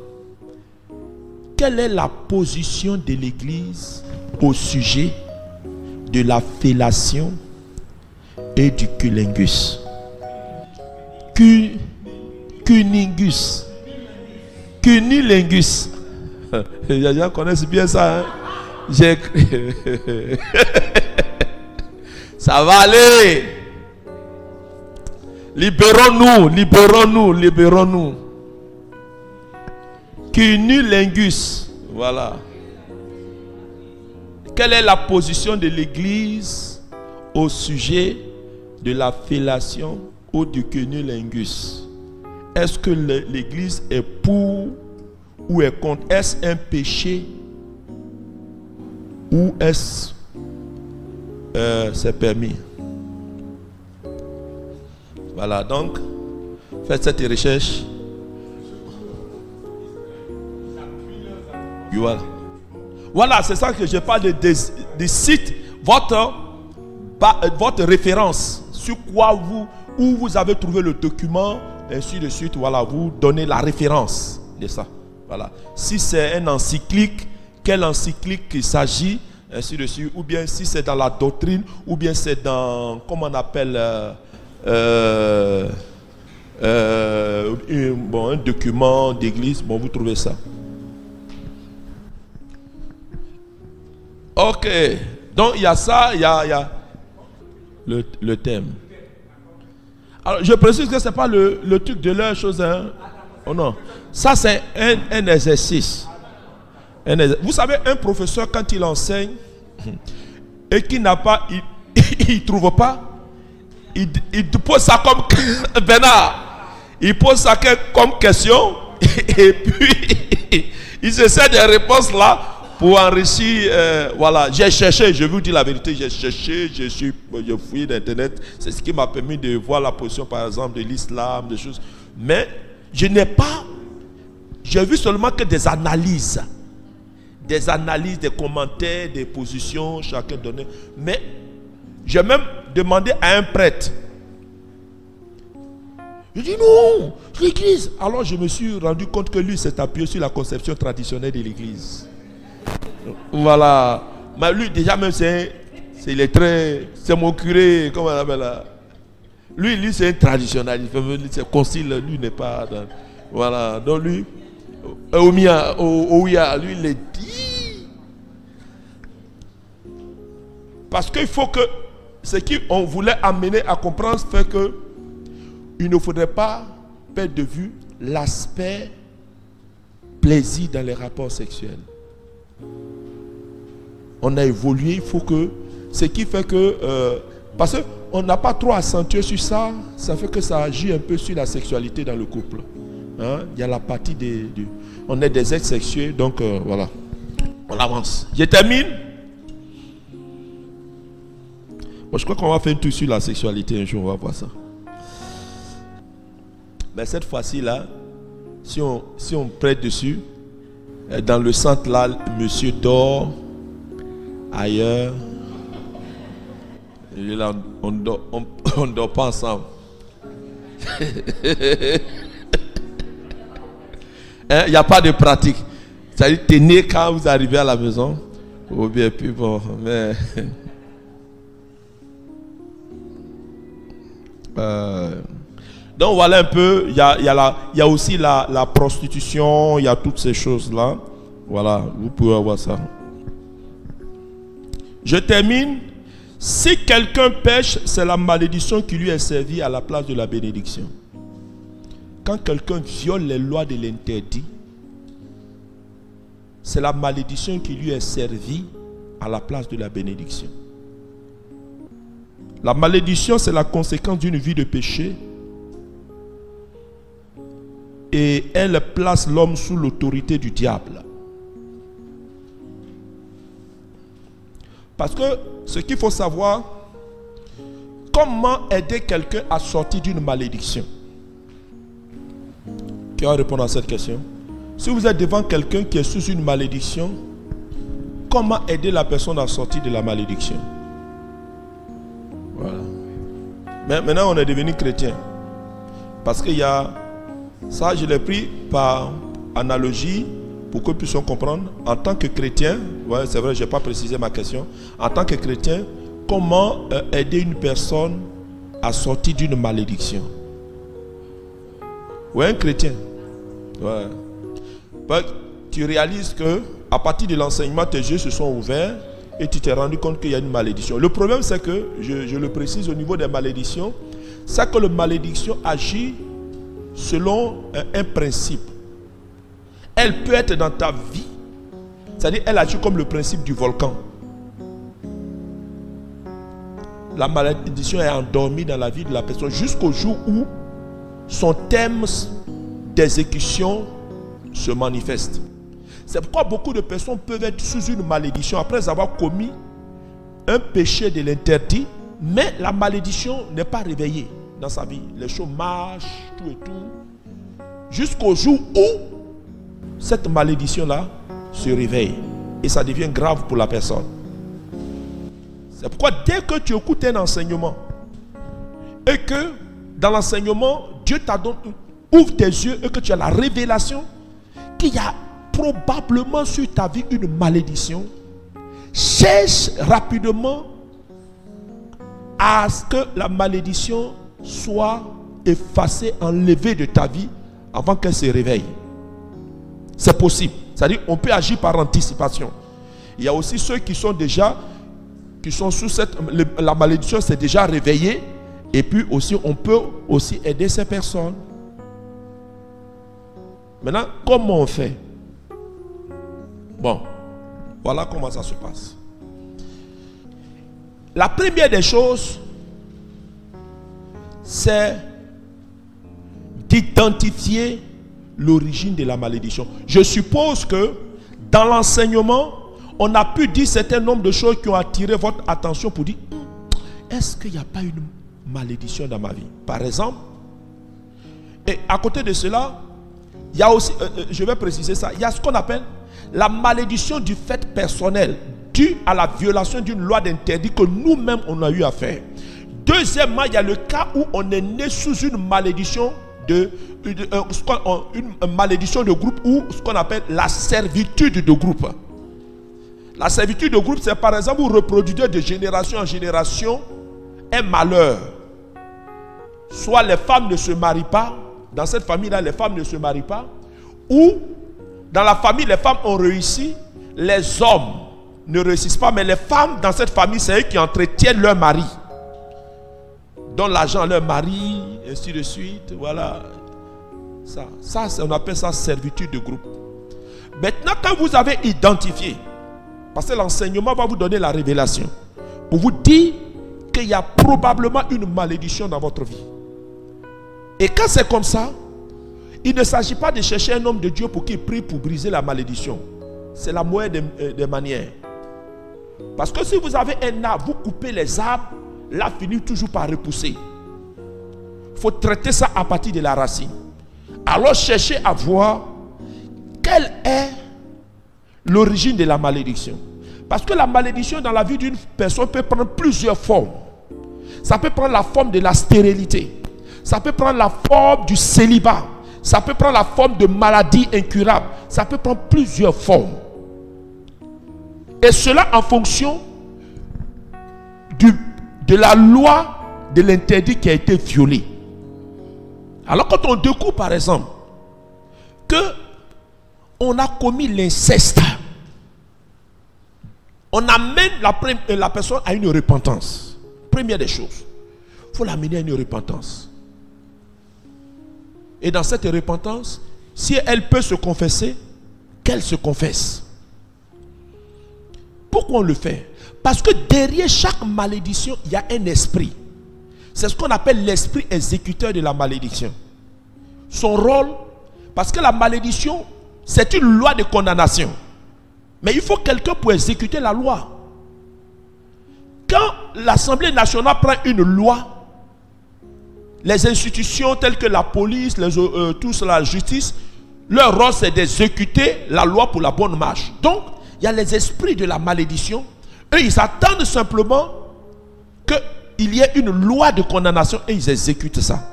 Quelle est la position de l'Église au sujet de la fellation et du cunnilingus? Cunnilingus. Cunnilingus. Les gens connaissent bien ça. Hein? Ça va aller. Libérons-nous, libérons-nous, libérons-nous. Cunnilingus. Voilà. Quelle est la position de l'Église au sujet de la fellation ou du cunnilingus? Est-ce que l'Église est pour ou est contre? Est-ce un péché ou est-ce c'est permis? Voilà, donc faites cette recherche. Voilà, c'est ça que je parle de sites, votre référence, sur quoi où vous avez trouvé le document, ainsi de suite. Voilà, vous donnez la référence de ça. Voilà. Si c'est une encyclique, quelle encyclique il s'agit, ainsi de suite. Ou bien si c'est dans la doctrine, ou bien c'est dans, comment on appelle, un document d'église. Bon, vous trouvez ça. Ok, donc il y a ça, il y a le thème. Alors je précise que ce n'est pas le truc de leur chose. Hein. Oh non, ça c'est un exercice. Vous savez, un professeur quand il enseigne et qu'il n'a pas, il ne trouve pas, il pose ça comme Bernard, il pose ça comme question et puis il essaie des réponses là. Pour enrichir, voilà, j'ai cherché, je vous dis la vérité, j'ai cherché, j'ai fouillé d'internet, c'est ce qui m'a permis de voir la position par exemple de l'islam, des choses. Mais je n'ai pas, j'ai vu seulement que des analyses, des commentaires, des positions, chacun donnait. Mais j'ai même demandé à un prêtre. Je dis non, l'église. Alors je me suis rendu compte que lui s'est appuyé sur la conception traditionnelle de l'église. Voilà. Mais lui, déjà, même, c'est mon curé, comment on appelle là. Lui, c'est un traditionnaliste. C'est concile, lui n'est pas. Voilà. Donc, lui, Ouya, lui, il est dit. Parce qu'il faut que ce qu'on voulait amener à comprendre, fait que il ne faudrait pas perdre de vue l'aspect plaisir dans les rapports sexuels. On a évolué, il faut que... Ce qui fait que... parce qu'on n'a pas trop accentué sur ça, ça fait que ça agit un peu sur la sexualité dans le couple. Hein? Il y a la partie on est des êtres sexués, donc voilà. On avance. Je termine. Bon, je crois qu'on va faire un tour sur la sexualité un jour, on va voir ça. Mais cette fois-ci là, si on prête dessus, dans le centre là, monsieur dort. Ailleurs, là, on dort pas ensemble. Il n'y a pas de pratique. C'est-à-dire, tenez quand vous arrivez à la maison. Ou bien, puis bon, mais... donc voilà un peu, il y a aussi la prostitution, il y a toutes ces choses-là. Voilà, vous pouvez avoir ça. Je termine. Si quelqu'un pêche, c'est la malédiction qui lui est servie à la place de la bénédiction. Quand quelqu'un viole les lois de l'interdit, c'est la malédiction qui lui est servie à la place de la bénédiction. La malédiction, c'est la conséquence d'une vie de péché. Et elle place l'homme sous l'autorité du diable. Parce que ce qu'il faut savoir, comment aider quelqu'un à sortir d'une malédiction? Qui va répondre à cette question? Si vous êtes devant quelqu'un qui est sous une malédiction, comment aider la personne à sortir de la malédiction? Voilà. Mais maintenant on est devenu chrétien. Parce qu'il y a Ça, je l'ai pris par analogie pour que nous puissions comprendre. En tant que chrétien, ouais, c'est vrai, je n'ai pas précisé ma question. En tant que chrétien, comment aider une personne à sortir d'une malédiction? Ouais, un chrétien. Ouais. Tu réalises que à partir de l'enseignement, tes yeux se sont ouverts et tu t'es rendu compte qu'il y a une malédiction. Le problème, c'est que, je le précise au niveau des malédictions, c'est que la malédiction agit selon un principe. Elle peut être dans ta vie, c'est-à-dire elle agit comme le principe du volcan. La malédiction est endormie dans la vie de la personne jusqu'au jour où son thème d'exécution se manifeste. C'est pourquoi beaucoup de personnes peuvent être sous une malédiction après avoir commis un péché de l'interdit, mais la malédiction n'est pas réveillée dans sa vie. Les choses marchent, tout et tout, jusqu'au jour où cette malédiction-là se réveille et ça devient grave pour la personne. C'est pourquoi dès que tu écoutes un enseignement et que dans l'enseignement, Dieu ouvre tes yeux et que tu as la révélation qu'il y a probablement sur ta vie une malédiction, cherche rapidement à ce que la malédiction soit effacée, enlevée de ta vie avant qu'elle se réveille. C'est possible. C'est-à-dire qu'on peut agir par anticipation. Il y a aussi ceux qui sont sous la malédiction s'est déjà réveillée. Et puis aussi, on peut aussi aider ces personnes. Maintenant, comment on fait? Bon, voilà comment ça se passe. La première des choses, c'est d'identifier l'origine de la malédiction. Je suppose que dans l'enseignement, on a pu dire un certain nombre de choses qui ont attiré votre attention pour dire, est-ce qu'il n'y a pas une malédiction dans ma vie? Par exemple, et à côté de cela, il y a aussi, je vais préciser ça, il y a ce qu'on appelle la malédiction du fait personnel, due à la violation d'une loi d'interdit que nous-mêmes on a eu à faire. Deuxièmement, il y a le cas où on est né sous une malédiction une malédiction de groupe ou ce qu'on appelle la servitude de groupe. La servitude de groupe, c'est par exemple vous reproduisez de génération en génération un malheur. Soit les femmes ne se marient pas, dans cette famille-là, les femmes ne se marient pas, ou dans la famille, les femmes ont réussi, les hommes ne réussissent pas, mais les femmes dans cette famille, c'est eux qui entretiennent leur mari. Donnent l'argent à leur mari, ainsi de suite, voilà. Ça, on appelle ça servitude de groupe. Maintenant, quand vous avez identifié, parce que l'enseignement va vous donner la révélation, pour vous dire qu'il y a probablement une malédiction dans votre vie. Et quand c'est comme ça, il ne s'agit pas de chercher un homme de Dieu pour qu'il prie pour briser la malédiction. C'est la moindre des manières. Parce que si vous avez un arbre, vous coupez les arbres, l'arbre finit toujours par repousser. Il faut traiter ça à partir de la racine. Alors cherchez à voir quelle est l'origine de la malédiction. Parce que la malédiction dans la vie d'une personne peut prendre plusieurs formes. Ça peut prendre la forme de la stérilité. Ça peut prendre la forme du célibat. Ça peut prendre la forme de maladie incurable. Ça peut prendre plusieurs formes. Et cela en fonction de la loi de l'interdit qui a été violée. Alors quand on découvre par exemple que on a commis l'inceste, on amène la personne à une repentance. Première des choses, il faut l'amener à une repentance. Et dans cette repentance, si elle peut se confesser, qu'elle se confesse. Pourquoi on le fait? Parce que derrière chaque malédiction, il y a un esprit. C'est ce qu'on appelle l'esprit exécuteur de la malédiction. Son rôle, parce que la malédiction, c'est une loi de condamnation. Mais il faut quelqu'un pour exécuter la loi. Quand l'Assemblée nationale prend une loi, les institutions telles que la police, tous la justice, leur rôle c'est d'exécuter la loi pour la bonne marche. Donc, il y a les esprits de la malédiction. Eux, ils attendent simplement qu'il y ait une loi de condamnation et ils exécutent ça.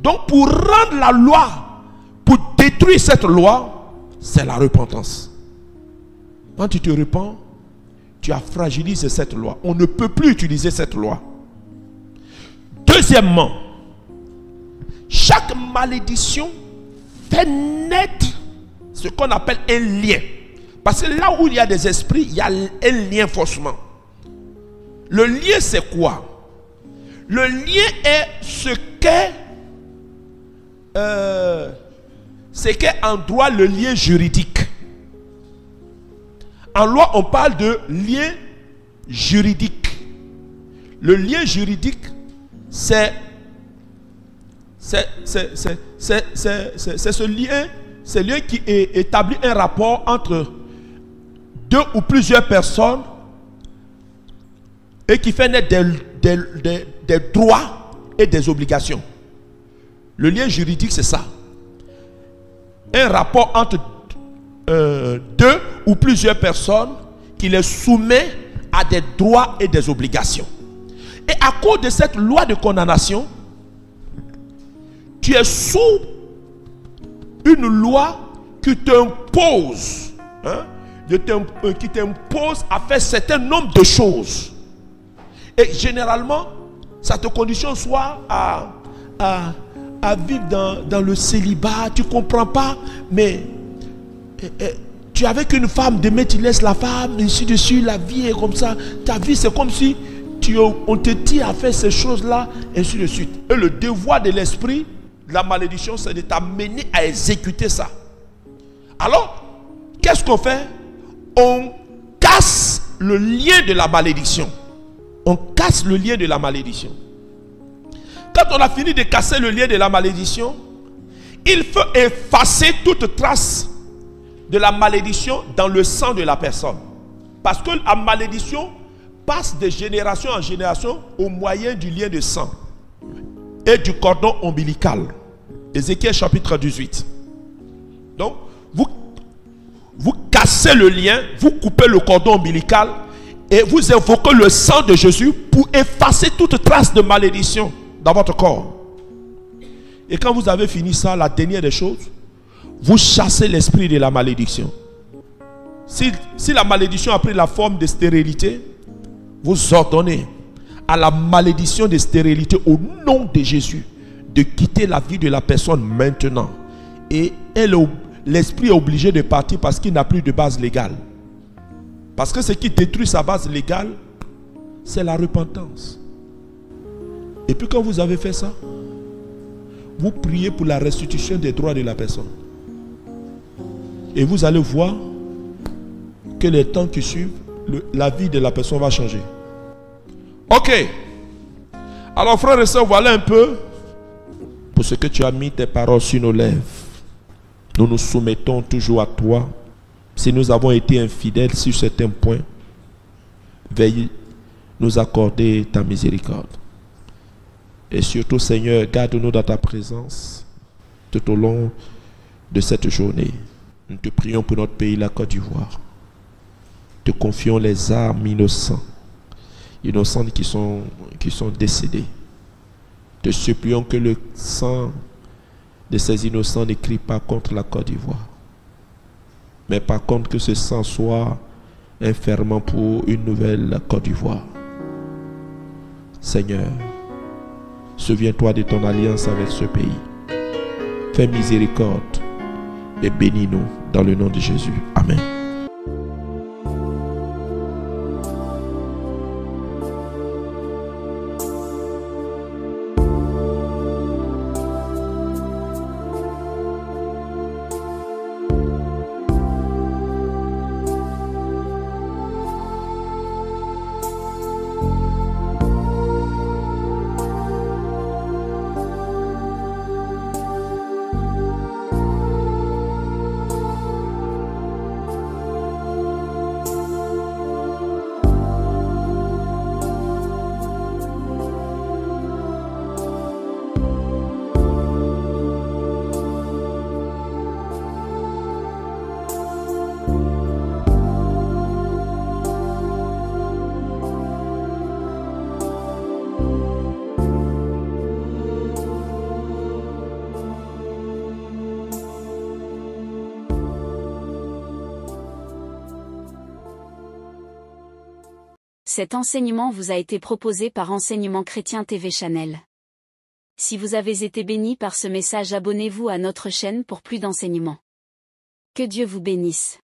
Donc pour rendre la loi, pour détruire cette loi, c'est la repentance. Quand tu te repens, tu as fragilisé cette loi. On ne peut plus utiliser cette loi. Deuxièmement, chaque malédiction fait naître ce qu'on appelle un lien. Parce que là où il y a des esprits, il y a un lien forcément. Le lien, c'est quoi? Le lien est ce qu'est en droit le lien juridique. En loi, on parle de lien juridique. Le lien juridique, c'est ce lien qui établit un rapport entre deux ou plusieurs personnes et qui fait naître des droits et des obligations. Le lien juridique, c'est ça. Un rapport entre deux ou plusieurs personnes qui les soumet à des droits et des obligations. Et à cause de cette loi de condamnation, tu es sous une loi qui t'impose, qui t'impose à faire un certain nombre de choses. Et généralement, ça te conditionne soit à vivre dans le célibat, tu ne comprends pas, mais tu es avec une femme, demain tu laisses la femme, ainsi de suite, la vie est comme ça. Ta vie c'est comme si on te dit à faire ces choses-là, ainsi de suite. Et le devoir de l'esprit, la malédiction, c'est de t'amener à exécuter ça. Alors, qu'est-ce qu'on fait? On casse le lien de la malédiction. On casse le lien de la malédiction. Quand on a fini de casser le lien de la malédiction, il faut effacer toute trace de la malédiction dans le sang de la personne. Parce que la malédiction passe de génération en génération au moyen du lien de sang et du cordon ombilical. Ézéchiel chapitre 18. Donc, vous cassez le lien, vous coupez le cordon ombilical et vous invoquez le sang de Jésus pour effacer toute trace de malédiction dans votre corps. Et quand vous avez fini ça, la dernière des choses, vous chassez l'esprit de la malédiction. Si la malédiction a pris la forme de stérilité, vous ordonnez à la malédiction de stérilité au nom de Jésus de quitter la vie de la personne maintenant. Et l'esprit est obligé de partir parce qu'il n'a plus de base légale. Parce que ce qui détruit sa base légale, c'est la repentance. Et puis quand vous avez fait ça, vous priez pour la restitution des droits de la personne. Et vous allez voir que les temps qui suivent, la vie de la personne va changer. Ok. Alors frères et sœurs, voilà un peu pour ce que tu as mis tes paroles sur nos lèvres. Nous nous soumettons toujours à toi. Si nous avons été infidèles sur certains points, veuille nous accorder ta miséricorde. Et surtout, Seigneur, garde-nous dans ta présence tout au long de cette journée. Nous te prions pour notre pays, la Côte d'Ivoire. Te confions les âmes innocentes qui sont décédés. Te supplions que le sang de ces innocents ne crie pas contre la Côte d'Ivoire. Mais par contre que ce sang soit un ferment pour une nouvelle Côte d'Ivoire. Seigneur, souviens-toi de ton alliance avec ce pays. Fais miséricorde et bénis-nous dans le nom de Jésus. Amen. Cet enseignement vous a été proposé par Enseignement Chrétien TV Channel. Si vous avez été béni par ce message, abonnez-vous à notre chaîne pour plus d'enseignements. Que Dieu vous bénisse.